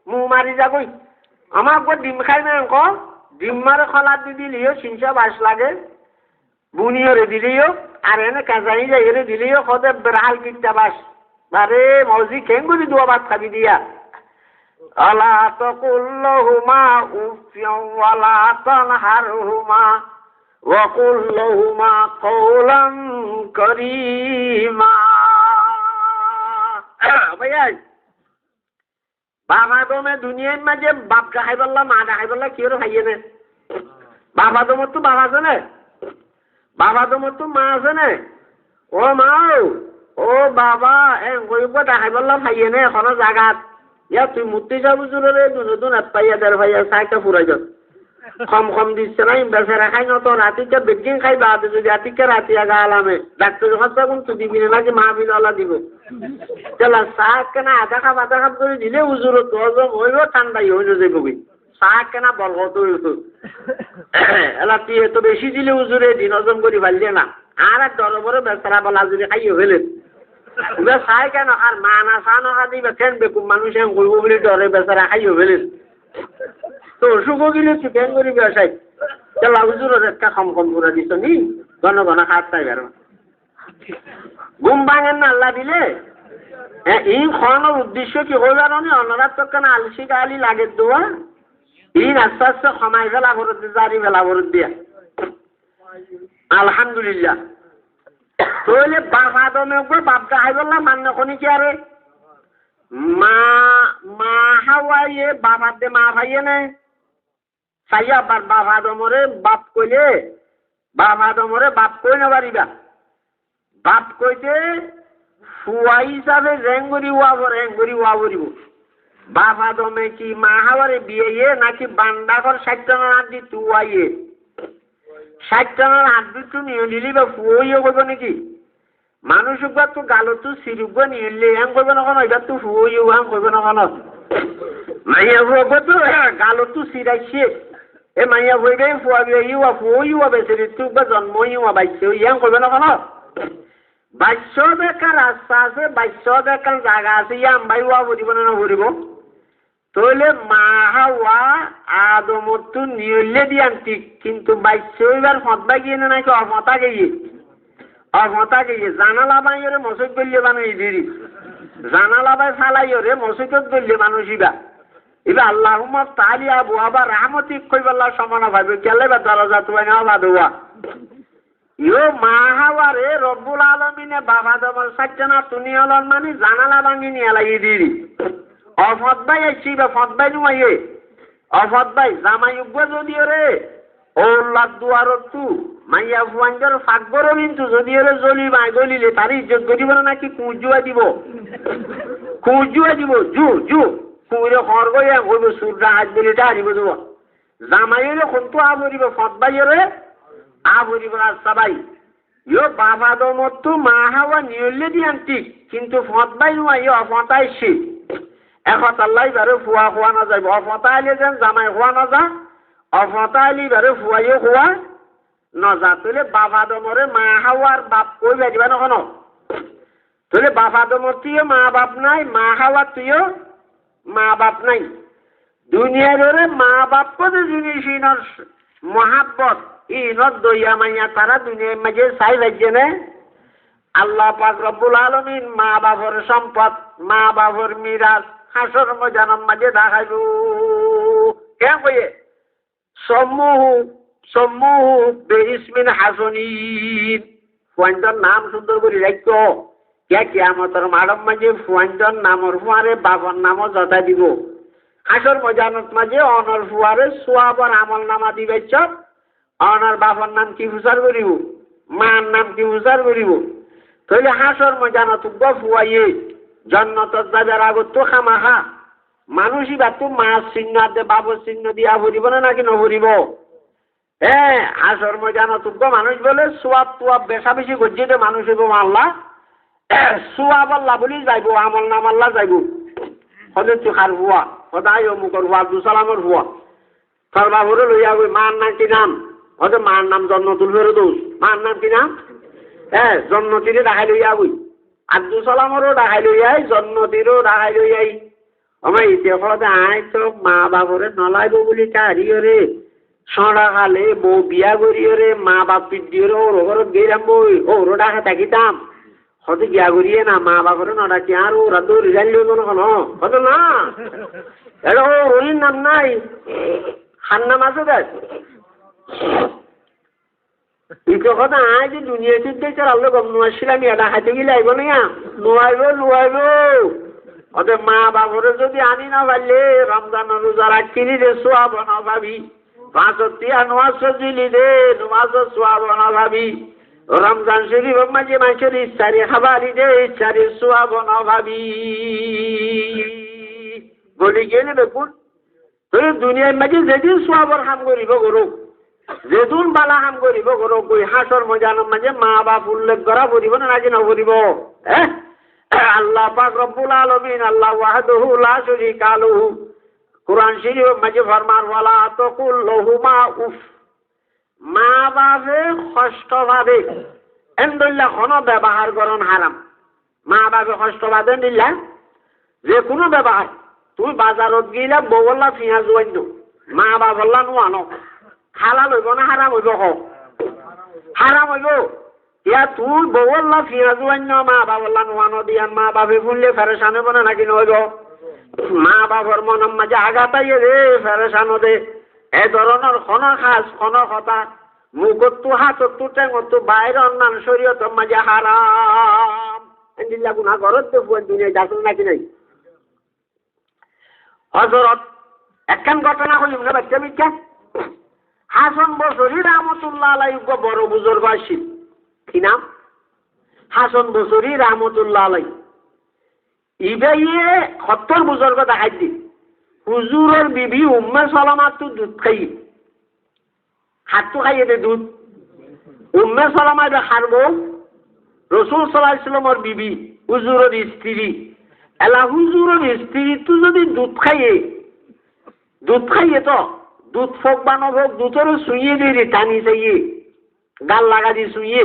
মু মারি যাবই আমার গো ডিম খাই না অঙ্ক ডিম মারে খলাত দি দিলিও 322 লাগে বুনিয়রে দিলিও আর এনে কাজাই যাই রে দিলিও খদে বেড়াল কিনটা বাস আরে মৌজি কেঙ্গুরি দুয়া ভাত খাবি দিয়া আলা তাকুল্লাহুমা উফিয়া ওয়ালা তানহারহুমা ওয়াকুল লাহুমা কওলান কারীমা ভাইয়া বাবা দমে দুনিয়ার মাঝে বাপ খাই বললা মা খাই বললা কি ওর খাইয়ে নে বাবা দমর তো বাবা আছে না বাবা দমর তো মা আছে না ও মা ও বাবা গরিব দেখাই বললাম খাইয়ে নে এখনো জাগাত ইয়া তুই মূর্তি যাবো জোরে নতুন পাইয়া দেড় ভাইয়া চাইটা ফুরাই যাও কম দিচ্ছে না বেচারা খাই না তো রাতিকে বেগিন খাই বাদে যদি রাতিকে রাতি আগা আলামে ডাক্তার যখন তখন তুই দিবি না নাকি মা বিলা দিব চলা চাহ কেনা আধা কাপ করে দিলে উজুর তো হজম হইব ঠান্ডাই হইল যাবি চাহ কেনা বলগত এলা তুই এত বেশি দিলে উজুরে দিন হজম করি পারলে না আর এক দরবরে বেচারা বলা যদি খাইয়ে ফেলে চাই কেন আর মা না চা না দিবে কেন বেকুব মানুষ করব বলে ডরে বেচারা খাইয়ে ফেলে তো অসুখ গেলে তুই কেন করবি আসাই চলা উজুরের একটা কম করে দিছ নি ঘন খাত চাই বেরো ঘুম ভাঙেন না আল্লাহ দিলে এই খাওয়ানোর উদ্দেশ্য কি হয়ে জানো নি অনারার তো কেন আলসি গালি লাগে দোয়া ইন আস্তে আস্তে সময় ফেলা ভরত জারি ফেলা ভরত দিয়া আলহামদুলিল্লাহ তাহলে বাবা দমে বাপটা হাই বললাম মান্য খনি কি আরে মা হাওয়াইয়ে বাবার দে মা ভাইয়ে নে চাইয়া বাবা দমরে বাপ কইলে বাবা দমরে বাপ কই না পারিবা বাপ কইতে ফুয়া হিসাবে রেঙ্গুরি ওয়াবরিব বাবা দমে কি মা হাওয়ারে বিয়ে নাকি বান্দাঘর 60 টাকার হাত দি তুয়াইয়ে 60 টাকার হাত দি তু নিয়ে নিলি বা ফুয়ও করবো নাকি মানুষ তো গালো তো সিরুব নিয়ে নিলে এম করবে না কেন এবার তো ফুয়ও এম করবে না কেন মাইয়া তো গালো তো সিরাইছে এ মাইয়া হইবে ফুয়াবি ইউয়া ফুইয়া বেসরি তুবা জন্ম ইউয়া বাইছে ইয়াং কইবে না কোন বাইশ বেকার রাস্তা আছে, বাইশ বেকার জায়গা আছে, ইয়াম বাইওয়া বুঝিব না বুঝিব তাহলে মা হাওয়া আদমতো নিয়লে দিয়ান ঠিক, কিন্তু বাইশ এবার ফতবা গিয়ে না নাকি অফতা গিয়ে জানালা বাইরে মসজিদ গল্লে মানুষ দিদি জানালা বাই ফালাইরে মসজিদত গল্লে মানুষ ইবা আল্লাহুম্মা তাআলা আবু আবা রহমতিক কইবাল্লাহ সমানা ভাবে কেলে বা দরজা তুই না বাদুয়া ইও মা হাওয়ারে রব্বুল আলামিনে বাবা দমর সাজ্জানা তুনিয়লন মানে জানালা ভাঙি নিয়ে লাগি দিদি অফত ভাই আইছি বা ফত ভাই নুয়াইয়ে অফত ভাই জামাই উগ্র যদিও রে ওল্লাহ দুয়ারতু মাইয়া ফুয়াঞ্জর ফাকবরও কিন্তু যদিও রে জলি মাই গলিলে তার ইজ্জত করিব না নাকি কুজুয়া দিব জু কুইরে খরগয়া হইব সুরটা হাত বলিটা হারিব দেব জামাইরে কোনটো আবরিব ফত ভাইরে আবরিব রাস্তা ভাই ইও বাবা দমতো মা হাওয়া নিয়লে দিয়ান ঠিক, কিন্তু ফত ভাই নুয়াইয়ে অফতাইছি এখন আল্লাহ বারে ফুয়া খোয়া না যাইব অফতা আইলে যেন জামাই খোয়া না যা অফতা আইলি বারে ফুয়াইও খোয়া নজা তাহলে বাবা দমরে মা হাওয়ার বাপ কই বেরিবা না কোনো তাহলে বাবা দমর তুইও মা বাপ নাই, মা হাওয়া তুইও মা বাপ নাই। দুনিয়ার মা বাপ পদে জিনিস ইনর মহাব্বত ইনত দইয়া মাইয়া তারা দুনিয়ার মাঝে চাই বাজছে না আল্লাহ পাক রব্বুল আলামিন মা বাবার সম্পদ মা বাবার মিরাজ হাসর ময়দানের মাঝে দেখাইব কেন কইয়ে সম্মুহু বেইসমিন হাসনিন ফুয়াঞ্জন নাম সুন্দর করে রাখতো কে কিয়ামতের মাঠের মাঝে ফুয়াঞ্জন নামর ফুয়ারে বাবার নামও যথা দিব হাসর ময়দানের মাঝে অনর ফুয়ারে সোয়াবর আমল নামা দিবে চপ অনর বাবার নাম কি হুসার করিব মার নাম কি হুসার করিব তাহলে হাসর ময়দানত ফুয়াইয়ে জন্নতত যাবার আগত তো খামাখা মানুষই বা তো মাছ চিহ্ন দে বাবুর চিহ্ন দিয়া ভরিব না নাকি নভরিব হাসর ময়দানত মানুষ বলে সোয়াব তোয়াব বেশা বেশি গজ্জিতে মানুষ হইব মাল্লা সোয়াব আল্লাহ বলি যাইব আমল নাম আল্লাহ যাইব সদে তুষার হুয়া সদায় অমুকর হুয়া আব্দুল সালামর হুয়া তোর বাবুরে লইয়া গই মার নাম কি নাম হয়তো মার নাম জন্নতুল ফেরো দোষ মার নাম কি নাম জন্নতিরে দেখাই লইয়া গই আব্দুল সালামরও দেখাই লইয়াই জন্নতিরও দেখাই লইয়াই আমার ইতিহাস ফলতে আয় তো মা বাবরে নলাইব বলি কারিয়রে সড়া খালে বউ বিয়া করিয়রে মা বাপ পিডিয়রে ওর ঘরত গেলাম বই ওর ডাকা থাকিতাম হয়তো বিয়া করিয়ে না মা বাপরে নডাকি আর ওরা দৌড়ি জানলেও কোনো হয়তো না এটা ওর নাম নাই হার নাম আছে দেখ ইতো কথা আয় যে দুনিয়া চিন্তাই চালালো গম নোয়াছিলাম এটা হাতে গেলে আইব না নোয়াইব ওদের মা বাবরে যদি আনি না পারলে রমজান রোজা রাখি রে সোয়াব না ভাবি 5 নোয়াজ দিলি রে নোয়াজ সোয়াব না ভাবি রমজান শরীফ মাঝে মাসের ইচ্ছারে খাবারি দে ইচ্ছারে সোয়াব না ভাবি বলি গেলে দেখুন তুই দুনিয়ার মাঝে যেদিন সোয়াবর কাম করিব করুক যেদিন বালা কাম করিব করুক ওই হাসর ময়দানের মাঝে মা বাপ উল্লেখ করা করিব না নাকি নকরিব আল্লাহ পাক রব্বুল আলামিন আল্লাহ ওয়াহদাহু লা শারীকা লাহু কুরআন শরীফের মাঝে ফরমান ওয়ালা তাকুল লাহুমা উফ মা বাপে কষ্টভাবে এন্দুল্লাহ কোনো ব্যবহার করন হারাম মা বাপে কষ্টভাবে নিলা যে কোনো ব্যবহার তুই বাজারত গিলা বউল্লা পিঁয়াজ ওয়াইন মা বাপল্লা নোয়ানো খালা লইব না হারাম হইব হারাম হইব ইয়া তুই বউল্লা পিঁয়াজ ওয়াইন মা বাপল্লা নোয়ানো দিয়ান মা বাপে শুনলে ফেরেশান হইব না নাকি নহইব মা বাপর মনের মাঝে আঘাতাইয়ে রে ফেরেশানো দে এই ধরনের কোনো কাজ কোনো কথা মুখতো হাততো টেঙতো বাইরে অন্যান্য শরীয়তের মাঝে হারাম এন্দিল্লা গুনা ঘরত দেখুন দুনিয়া যাচ্ছেন নাকি নাই হজরত একখান ঘটনা হইল না বাচ্চা বিচ্ছা হাসান বসরি রহমতুল্লাহ আলাইহি বড় বুজুর্গ আসিল কি নাম হাসান বসরি রহমতুল্লাহ আলাইহি ইবাইয়ে 70 বুজুর্গ দেখাই দি হুজুরের বিবি উম্মে সালামা তো দুধ খাইয়ে হাতটো খাইয়ে দে দুধ উম্মে সালামা দেখারবো রসুল সাল্লাল্লাহু আলাইহি ওয়াসাল্লামের বিবি হুজুরের স্ত্রী এলা হুজুরের স্ত্রী তো যদি দুধ খাইয়ে তো দুধ ফোক বানব দুধেরও শুয়ে দিয়ে টানি চাইয়ে গাল লাগা দিয়ে শুয়ে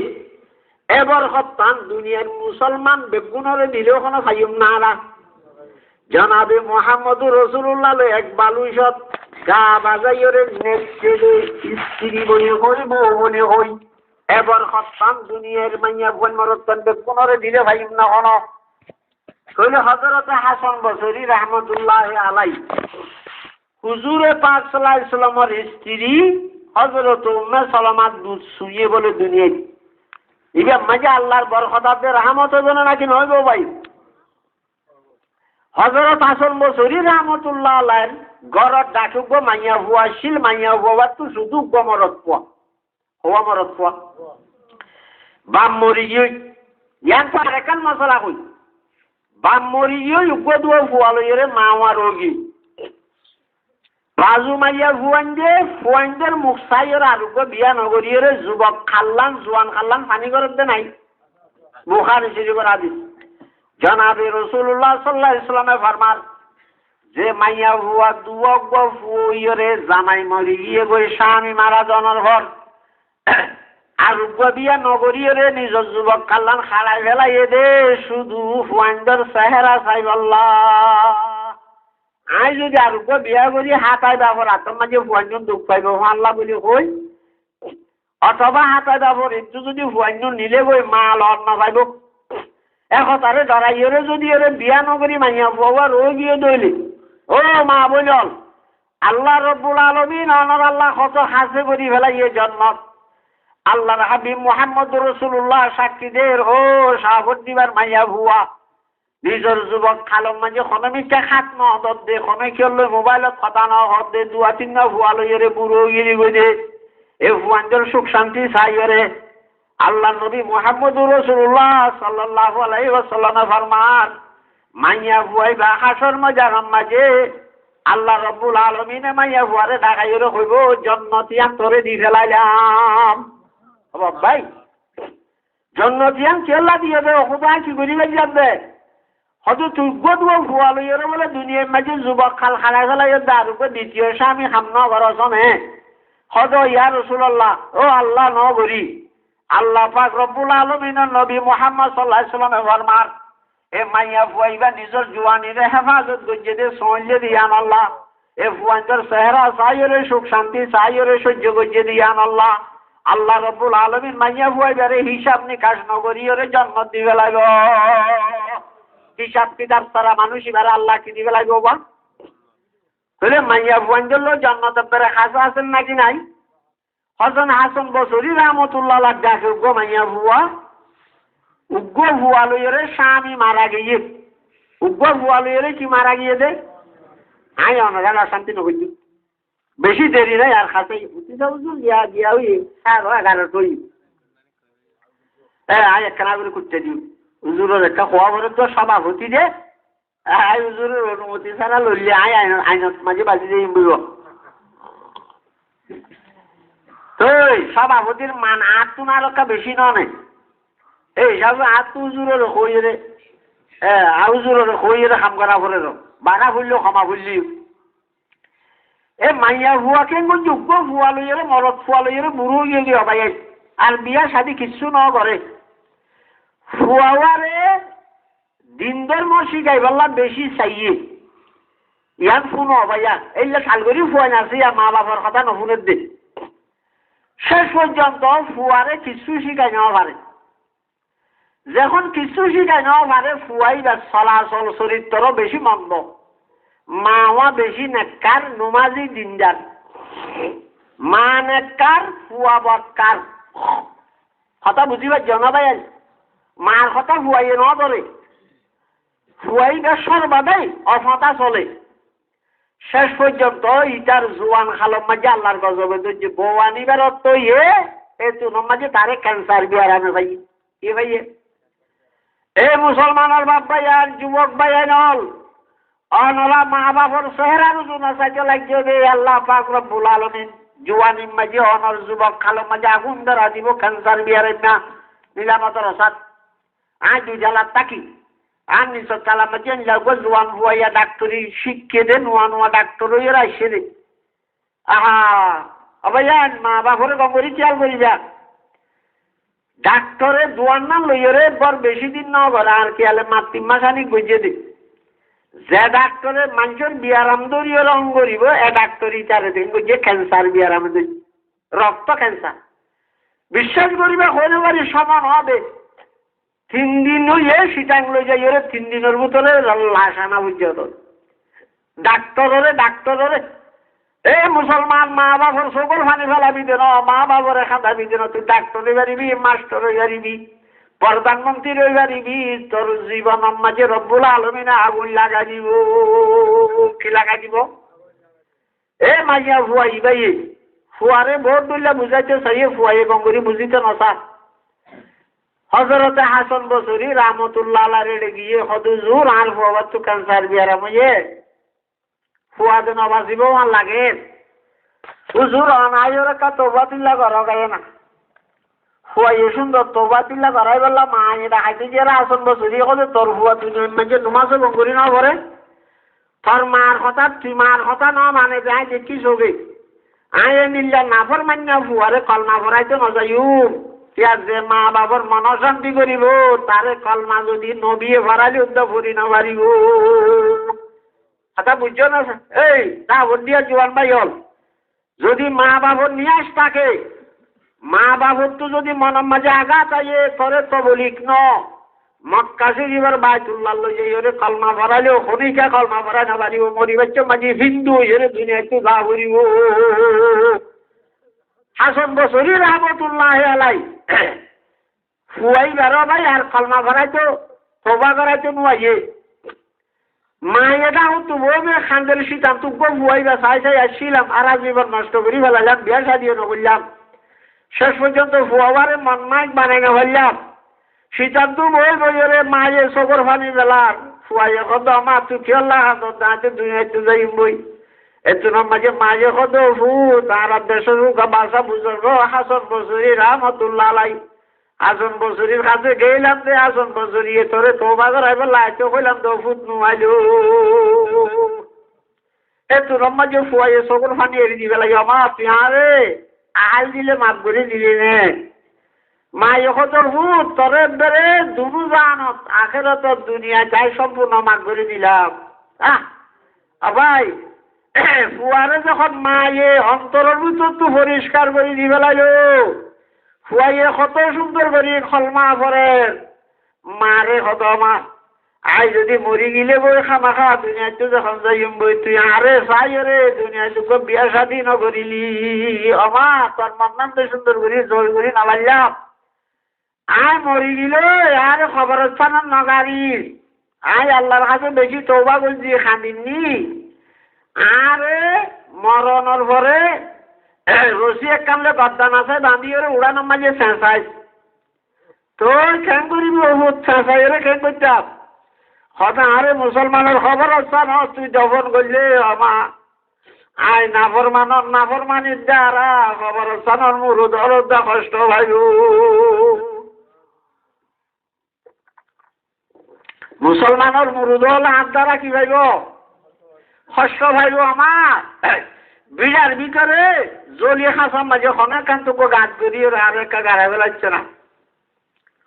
এবার হত্যান দুনিয়ার মুসলমান বেগুনরে দিলেও কোনো খাইম না আরা জনাবে মোহাম্মদুর রসুল্লাহ এক বালুইশত গা বাজাইরে নেচে স্ত্রী বনে হই বউ বনে হই এবার হত্যান দুনিয়ার মাইয়া বোন মরত্তান বেগুনরে দিলে খাইম না কোনো কইলে হযরতে হাসান বসরি রহমতুল্লাহ আলাই হুজুরে পাক সাল্লাল্লাহু আলাইহি সাল্লামের স্ত্রী হযরত উম্মে সালামার দুধ শুয়ে বলে দুনিয়ায় ইবা মজা আল্লাহর বরকতাতে রহমত জন্য নাকি নইব ভাই হযরত হাসান বসরি রহমতুল্লাহ আলাইহি ঘরত ডাকুব মাইয়া হুয়াশিল মাইয়া হুয়া তো শুধু গমরত পোয়া হওয়া মরত পোয়া বাম মরি ইয়ান পারে কাল মশলা কই বাম মরি উগদুয়া হুয়ালইরে মাওয়া রোগী বাজু মাইয়া ফুয়ানদের মুখ চাইয়ের আরোগ্য বিয়া নগরীয় যুবক খাল্লান জোয়ান খাল্লান পানি করতে নাই বুখারী শরীফের হাদিস জনাবে রাসূলুল্লাহ সাল্লাল্লাহু আলাইহি ওয়াসাল্লামে ফরমান যে মাইয়া হুয়া দুয়ক ফুইরে জামাই মরি গিয়ে গই স্বামী মারা জনের ঘর আরোগ্য বিয়া নগরীয় নিজের যুবক খাল্লান খাড়াই ফেলাই দে শুধু ফুয়ানদের চেহারা চাইবাল্লাহ আই যদি আরোগ্য বিয়া করি হাতাই দাবর হাতের মাঝে ফুয়াইন দুঃখ পাইব আল্লাহ বলি কই অথবা হাতাই দাবর একটু যদি ফুয়াইন নিলে গই মাল অন্ন পাইব একতারে ধরাইরে যদি এর বিয়া নগরী মাইয়া ফুয়া রোগীও দইলি ও মা বলল আল্লাহ রব্বুল আলামিন অনর আল্লাহ কত হাসে করি ফেলাই এই জন্মত আল্লাহর হাবিব মুহাম্মদুর রাসূলুল্লাহ সাক্ষী দের ও সাহাবত দিবার মাইয়া ফুয়া নিজের যুবক খালম মাঝে খনমিটা খাত নদত দে খনে খেললে মোবাইলত কথা না হত দে দুয়া তিন না ভুয়া লইরে বুড়ো গিরি গই দে এ ভুয়াঞ্জল সুখ শান্তি চাইরে আল্লাহ নবী মুহাম্মদুর রাসূলুল্লাহ সাল্লাল্লাহু আলাইহি ওয়াসাল্লাম ফরমান মাইয়া ভুয়াই বা হাসর মজারাম মাঝে আল্লাহ রাব্বুল আলামিন মাইয়া ভুয়ারে ঢাকাইরে কইব জান্নাতিয়ান তোরে দি ফেলাইলাম ও ভাই জান্নাতিয়ান কেলা দিয়ে দে খোদা কি করিবে যাবে হয়তো তুই গদুয়া ফুয়ালো এর বলে দুনিয়ার মাঝে যুবক খাল খালা ফেলাই দারুকে দ্বিতীয় স্বামী সামনা করছনে হদ ইয়া রাসূলুল্লাহ ও আল্লাহ নগরী আল্লাহ পাক রব্বুল আলামিনের নবী মুহাম্মদ সাল্লাল্লাহু আলাইহি ওয়াসাল্লাম ফরমান এ মাইয়া ফুয়াইবা নিজের জওয়ানিরে হেফাজত গজ্জে দে সইলে দিয়ান আল্লাহ এ ফুয়াঞ্জর চেহারা চাইরে সুখ শান্তি চাইরে সহ্য গজ্জে দিয়ান আল্লাহ আল্লাহ রব্বুল আলামিন মাইয়া ফুয়াইবারে হিসাব নিকাশ নগরীরে জন্ম দিবে লাগো হিসাব কিতাব তারা মানুষ এবার আল্লাহ কি দিবে লাগবে বা তাহলে মাইয়া ফুয়াঞ্জল জান্নাতের পরে খাসা আছেন নাকি নাই হযরত হাসান বসরি রহমতুল্লাহ আলাইহি ডাকে গো মাইয়া ফুয়া উগ্র ফুয়া লইরে স্বামী মারা গিয়ে উগ্র ফুয়া লইরে কি মারা গিয়ে দে আই অনরা শান্তি নগি বেশি দেরি নাই আর খাসাই উঠি যাও গিয়া গিয়া ওই 11:30 কই আয় একখানা করে করতে দিও হুজুরের একটা খবরের তো সভাপতি যে আই হুজুরের অনুমতি ছাড়া লইলে আইনত মাঝে বাজি দিয়ে বলব তো সভাপতির মান আর তোমার বেশি নয় এই সব আর তো হুজুরের কইরে হুজুরের কইরে কাম করা পরে বানা ফুললেও ক্ষমা ফুললিও এ মাইয়া ফুয়া কেন যোগ্য ফুয়া লইরে মরদ ফুয়া লইরে বুড়ো গিয়ে ভাই আর বিয়া শাদি কিচ্ছু ন করে ফুয়ারে দিনদের মসি গাইবাল্লা বেশি চাইয়ে ইয়ান শুনো ভাইয়া এইলে শালগরি ফুয়াই আছে মা বাবার কথা নশুনের দে শেষ পর্যন্ত ফুয়ারে কিছু শিখাই নেওয়া পারে যখন কিছু শিখাই নেওয়া পারে ফুয়াই বা চলাচল চরিত্র বেশি মন্দ মাওয়া বেশি নেককার নমাজি দিনদার মা নেককার ফুয়া বক্কার কথা বুঝিবা জানা ভাই মার কথা ফুয়াইয়ে ন ধরে ফুয়াইটা সর্বাদাই অফতা চলে শেষ পর্যন্ত ইটার জোয়ান খালম মাঝে আল্লাহর গজবে ধরছে বউ আনিবার অর্থ এতু মাঝে তারে ক্যান্সার বিয়ার আনে ভাই এ ভাইয়ে এ মুসলমানের বাপ ভাইয়ান যুবক ভাইয়ান হল অনলা মা বাপর চেহারার জোনা চাইতে লাগছে রে আল্লাহ পাক রব্বুল আলামিন জোয়ানির মাঝে অনর যুবক খালম মাঝে আগুন ধরা দিব ক্যান্সার বিয়ারের না নিলামতর সাথ আজ দুই জ্বালার তাকি আর নিশ্চয় তালা মাঝে জোয়ান ভুয়াইয়া ডাক্তারি শিখে দে নোয়া নোয়া ডাক্তার এরা এসে দে আহা অবাইয়ান মা বাপরে গঙ্গরি খেয়াল করিবা ডাক্তরে দুয়ার নাম লইরে বর বেশি দিন ন করে আর খেয়ালে মাত 3 মাস আনি বুঝিয়ে দিই যে ডাক্তরে মানুষের বিয়ারাম দরিয়ে রং করিব এ ডাক্তরই তারে দিন যে ক্যান্সার বিয়ারাম দিই রক্ত ক্যান্সার বিশ্বাস করিবা হইলে পারি সমান হবে 3 দিন হইলে সিটাং লই যাই ওরে 3 দিনের ভিতরে লাশ আনা বুঝিয়ে ডাক্তরে এ মুসলমান মা বাবার সকল ফানি ফেলাবি দেন মা বাবার খাঁদাবি দেন তুই ডাক্তার হইবারিবি মাস্টার হইবারিবি প্রধানমন্ত্রী হইবারিবি তোর জীবনের মাঝে রব্বুল আলমিনে আগুন লাগা দিব কি লাগা দিব এ মাইয়া ফুয়াই ভাই ফুয়ারে ভোট দিলে বুঝাইতে চাইয়ে ফুয়াই গঙ্গরি বুঝিতে নসা হজরতে হাসান বসরি রাহমাতুল্লাহ আলাইহি গিয়ে হদুজুর আর ফুয়াবার তো ক্যান্সার বিয়ারাম হইয়ে ফুয়াদ নবাজিব লাগে হুজুর অনাইরে কা তোবা দিল্লা ঘর গায় না ফুয়াই সুন্দর তোবা দিল্লা ঘরাই বললাম মা এটা হাইতে যে আসন বসরি কলে তোর ফুয়া তুই মানে নমাজে বঙ্গরি না করে তোর মার কথা তুই মার কথা না মানে যাই দেখি সবে আয়ে নিল্লা নাফর মান্না ফুয়ারে কলমা ভরাইতে নজাইউ ইয়ার যে মা বাবার মনশান্তি করিব তারে কলমা যদি নবিয়ে ভরালি উদ্দা ফুরি না পারিব কথা বুঝছো না এই তা ভোট দিয়া জোয়ান ভাই হল যদি মা বাবার নিয়াস থাকে মা বাবার তো যদি মনের মাঝে আঘাত আইয়ে করে তো বলিক ন মক্কা শরীফের বাইতুল্লাহ লই যাই ওরে কলমা ভরালেও খনিকা কলমা ভরা না পারিব মরি বাচ্চা মাঝে হিন্দু হইরে দুনিয়া একটু গা ভরিব হাসান বসরি রাহমাতুল্লাহ আলাইহি ফুয়াই বারো ভাই আর কলমা ভরাইতো তোবা করাইতো নুয়াইয়ে মায়েরা তো বলবে খান্দের শীতাম তো বুয়াইবা চাই আসছিলাম আর জীবন নষ্ট করি ফেলালাম বিয়া শাদিও নকরলাম শেষ পর্যন্ত ফুয়াবারে মন মাইক বানাই না ফেললাম শীতাম তো বলবে মায়ে চকর ফানি বেলার ফুয়াইয়ে কত আমার তুই খেয়াল্লাহ হাতে দুনিয়াতে যাইম বই এত মাঝে মায়ে কত ফু তারা দেশের বাসা বুজুর্গ হাসান বসরি রাহমাতুল্লাহ আলাইহি আসন বছরের কাছে গেলাম যে আসন বছরি তোরে তোবা করাইবে লাইতে কইলাম তো ফুট নুয়াইলো এ তোর মাঝে ফুয়াইয়ে সকল ফানি এড়ি দিবে লাগে আমার পিয়ারে আল দিলে মাপ করে দিলে নে মায়ে কতর ফুট তোরে বেড়ে দুনু জানত আখেরাত দুনিয়া যাই সম্পূর্ণ মাপ করে দিলাম ভাই ফুয়ারে যখন মায়ে অন্তরের ভিতর তো পরিষ্কার করে দিবে লাগে ফুয়াইয়ে কত সুন্দর করি কলমা পরে মারে কত মা আই যদি মরি গিলে বই খামা খা দুনিয়াতে যখন যাইম বই তুই আরে চাই রে দুনিয়াতে খুব বিয়া শাদি নকরিলি অমা তোর মন্নান তো সুন্দর করি জোর করি নালাইলাম আয় মরি গিলে আর খবর স্থান নগারি আয় আল্লাহর কাছে বেশি তৌবা করছি খানিনি আরে মরণের পরে রশি এক কামলে গদ্দান আছে বাঁধিয়ে উড়ানোর মাঝে চেঁচাই তোর কেন করিবি বহুত চেঁচাই রে কেন করতাম হঠাৎ আরে মুসলমানের খবর আসছে না তুই দফন করলে আমা আয় নাফরমানির দ্বারা খবর স্থানের মুরুদর কষ্ট ভাইব মুসলমানের মুরুদ হলে হাত দ্বারা কি ভাইব কষ্ট ভাইব আমার বিড়ার ভিতরে জলিয়ে খাসার মাঝে খনে কান তোকে গাছ করি আর একটা গাড়া বেলাচ্ছে না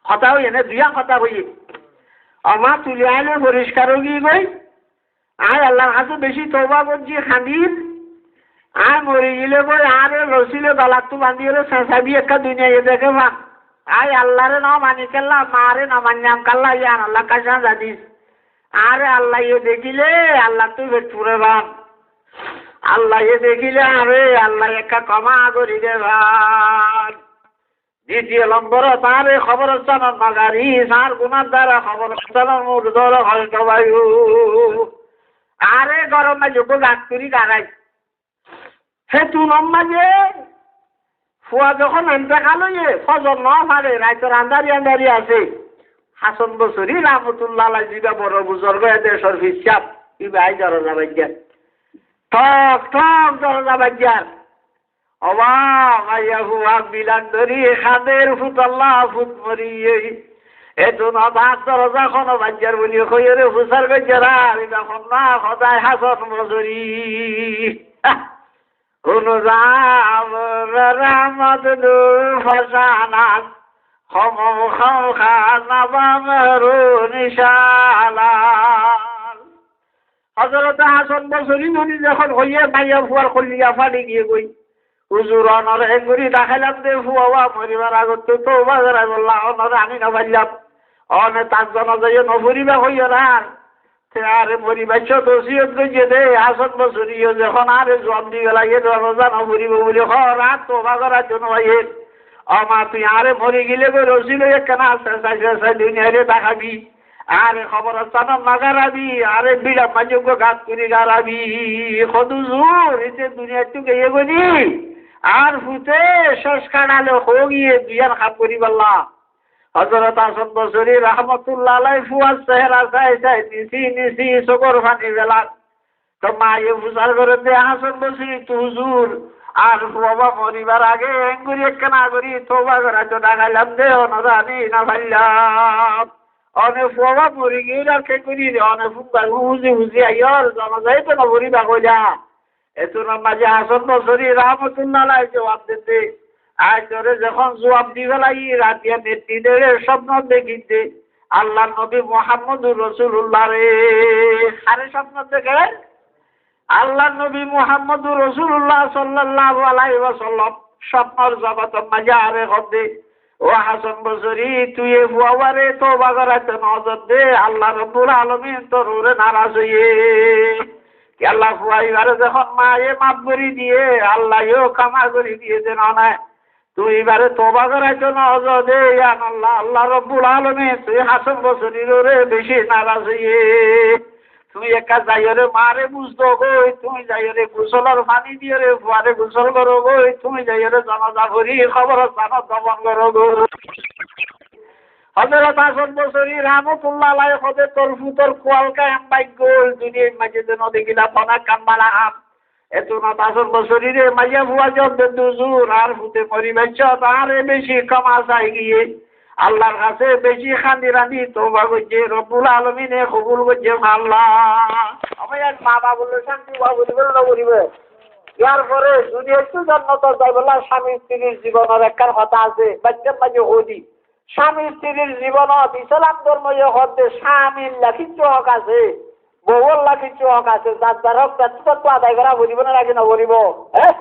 কথা হই এনে দুইয়া কথা হই আমার তুলে আইলে পরিষ্কার গিয়ে গই আয় আল্লাহর কাছে বেশি তওবা করছি খান্দির আয় মরে গেলে বই আরে রসিলে গলার তো বাঁধিয়ে চেঁচাবি একটা দুনিয়া দেখে ভাগ আয় আল্লাহরে ন মানি কাল্লা মারে ন মান্যাম কাল্লা ইয়ান আল্লাহ কাছে জানিস আরে আল্লাহ ইয়ে দেখিলে আল্লাহ তুই পুরে ভাব আল্লাহ এ দেখিলে আরে আল্লাহ একটা কমা করি দে ভাই দ্বিতীয় নম্বর তারে খবর স্থানের নগারি সার গুণার দ্বারা খবর স্থানের মুরদর হল্ট বায়ু আরে গরম না যোগ্য গাছ করি দাঁড়াই সে তু নম্বরে ফুয়া যখন এনতে খালো ফজর ন পারে রাইতের আন্দারি আছে হাসান বছরি রাহমাতুল্লাহ আলাইহি দিবা বড় বুজুর্গ দেশের হিসাব কি ভাই দরজা বাজ্ঞা ঠক দরজা বাজ্ঞার অবাক আইয়া হুয়া বিলান ধরি খাদের ফুট আল্লাহ ফুট মরি এতো না ভাত দরজা কোনো বাজ্ঞার বলি কইরে ফুসার গজ্জারা এখন না সদায় হাসান বছরি অনুরাম রহমত ফসানাত হম খানাবামরু নিশালাল। হযরত হাসান বসরি ননি যখন হইয়ে মাইয়া ফুয়ার খলিয়া ফাড়ি গিয়ে গই হুজুর অনর এগুরি দেখাইলাম দে ফুয়া মরিবার আগত তো বাজার বললা অনর আমি না পাইলাম অনে তার জন যাই নভরিবা হইয়া না আরে মরিবাচ্ছ দোষিয়ত গিয়ে দে হাসান বসরি যখন আরে জব দিয়ে লাগে রোজা নভরিব বলে হ রাত তো বাজার জন্য ভাইয়ে আমা তুই আরে মরি গেলে গো রসিল কেনা চাই দুনিয়ারে দেখাবি আরে খবর স্থান নাগারাবি আরে বিড়া মাযোগ্য গাছ করে গারাবি খদুজুর এতে দুনিয়া টু গিয়ে গনি আর ফুতে শেষ কাটালে হো গিয়ে দুইয়ার খাপ করি পাল্লা হযরত হাসান বসরি রহমতুল্লাহ আলাইহি ফুয়ার চেহারা চাই চাই নিসি চোখের পানি বেলা তো মায়ে ফুসার করে দে হাসান বসরি তু হুজুর আর বাবা মরিবার আগে এঙ্গুরি কেনা করি তোবা করা তো ডাকাইলাম দে অনরানি না ভাইলাম অনেক বাবা মরি গিয়ে রাখে করি রে অনেক ফুটবার হুজি আইয়র জানা যায় তো না মরিবা কইলা এত না মাঝে হাসান বসরি রহমতুল্লাহ আলাইহি জবাব দিতে আজ তোরে যখন জবাব দিবে লাগি রাতিয়া নেত্রী দেড়ে স্বপ্ন দেখিতে আল্লাহ নবী মুহাম্মদুর রাসূলুল্লাহ রে আরে স্বপ্ন দেখে আল্লাহ নবী মুহাম্মদুর রাসূলুল্লাহ সাল্লাল্লাহু আলাইহি ওয়াসাল্লাম স্বপ্নর জগত মাঝে আরে হদে ও হাসান বসরি তুই এ ফুয়ারে তওবা করাতে নজর দে আল্লাহ রাব্বুল আলামিন তোর উপরে নারাজ হইয়ে কি আল্লাহ ফুয়াইবারে যখন মায়ে মাফ করে দিয়ে আল্লাহও ক্ষমা করে দিয়ে দেন না তুই এবারে তওবা করাতে নজর দে ইয়া আল্লাহ আল্লাহ রাব্বুল আলামিন তুই হাসান বসরির উপরে বেশি নারাজ হইয়ে তুই একা যাইরে মারে বুঝতো গই তুমি যাইরে গোসলের পানি দিয়ে রে ফুয়ারে গোসল করো গই তুমি যাইরে জানাজা করি খবর জানা দমন করো গো হযরত হাসান বসরি রহমাতুল্লাহ আলাইহি খদে তরফুতর কোয়ালকা এমবাই গোল দুনিয়ার মাঝে যেন দেখিলা পানা কামবালা আম এত না হাসান বসরি রে মাইয়া ফুয়া জব দুজুর আর ফুতে পরিবেশ তারে বেশি কমা চাই গিয়ে আল্লাহর কাছে বেশি খান্দি রান্দি তওবা করছে রব্বুল আলামিনে কবুল করছে আল্লাহ আমি আর মা বাবুর শান্তি বাবুল বলল করিবে ইয়ার পরে দুনিয়ার তো জান্নাত যাইবলা স্বামী স্ত্রীর জীবনের একখান কথা আছে বাচ্চার মাঝে হদি স্বামী স্ত্রীর জীবনত ইসলাম ধর্মীয় হতে স্বামীর লাখিচ্ছ হক আছে বউর লাখিচ্ছ হক আছে যার যার হক তার আদায় করা করিব না লাগে না করিব হ্যাঁ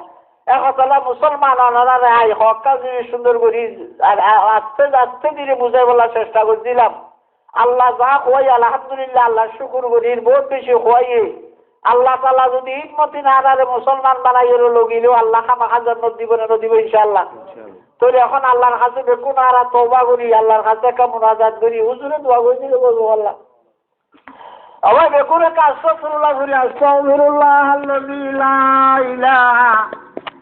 একতলা মুসলমান আনারা আই হকা জিনিস সুন্দর করি আস্তে আস্তে ধীরে বুঝাই বলার চেষ্টা করছিলাম আল্লাহ যা খোয়াই আলহামদুলিল্লাহ আল্লাহ শুকুর করির বহুত বেশি খোয়াইয়ে আল্লাহ তাআলা যদি ইকমতি না আনারে মুসলমান বানাইয়ের লগিলেও আল্লাহ খামাখা জান্নাত দিব না দিব ইনশাআল্লাহ তো এখন আল্লাহর কাছে দেখুন আর তওবা করি আল্লাহর কাছে একটা মুনাজাত করি হুজুরে দোয়া করে বলবো আল্লাহ আবার দেখুন আস্তাগফিরুল্লাহ করি আস্তাগফিরুল্লাহ আল্লাযী লা ইলাহা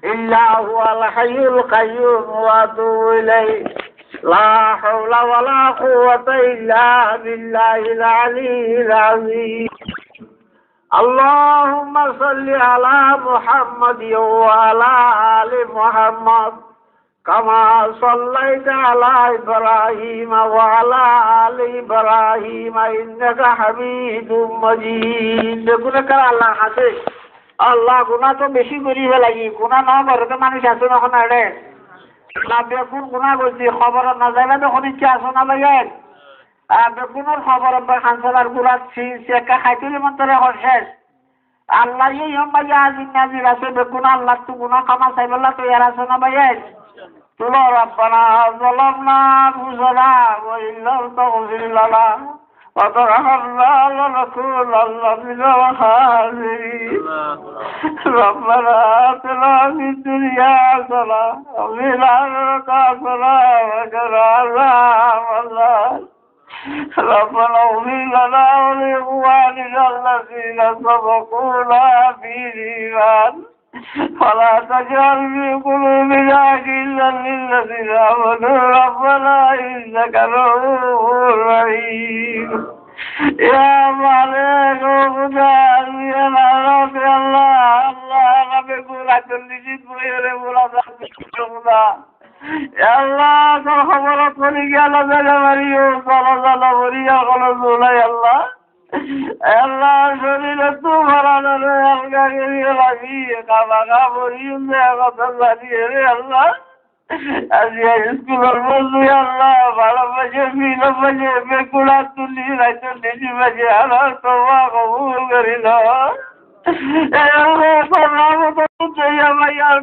ইল্লা হুয়াল হাইয়ুল কাইয়্যুম ওয়া আতুবু ইলাইহি লা হাওলা ওয়ালা কুওয়াতা ইল্লা বিল্লাহিল আলিয়্যিল আযীম আল্লাহুম্মা সাল্লি আলা মুহাম্মাদ ওয়া আলা আলি মুহাম্মাদ কামা সাল্লাইতা আলা ইব্রাহিম ওয়া আলা আলি ইব্রাহিম ইন্নাকা হামিদুম মাজিদ দেখুন আল্লাহ হাসে আল্লাহ গুনাহ তো বেশি করি লাগি গুনাহ না করতে মানুষ আছে না কোন আড়ে না বেকুন গুনাহ করছি খবর না যাইলে তখন ইচ্ছা আছে না লাগেন বেকুনের খবর খানসালার গুলাচ্ছি সেকা খাইতে মন্তরে শেষ আল্লাহ এই হম্বাই আজিন নাজির আছে বেকুন আল্লাহ তো গুনাহ ক্ষমা চাইবলা তো ইয়ার আছে না ভাইয়ের তুলো রব্বানা যালামনা আনফুসানা ওয়া ইল্লাম তাগফির লানা وترحمنا لنكونن من الخاسرين ربنا آتنا في الدنيا حسنة وفي الآخرة حسنة وقنا عذاب النار ربنا اغفر لنا ولإخواننا الذين سبقونا بالإيمان ولا تجعل في قلوبنا غلا للذين آمنوا ربنا إنك رؤوف رحيم يا مالك وخدار يا رب الله الله رب قولك النجد غير ملاذ يا الله خبرت ولي على ذلك مريم صلى الله عليه وسلم يا الله আল্লাহ শরীরে তো ভরানো রে আলগা গেরিয়ে লাগিয়ে কাবা কাপড়িয়ে কথা জানিয়ে রে আল্লাহ আজকে স্কুলের বন্ধু আল্লাহ 12 বাজে 2 বাজে বেকুড়া তুলি রাইতে 2 বাজে আল্লাহ তোমা কবুল করিল আল্লাহ সালাম তো চাইয়া ভাই আর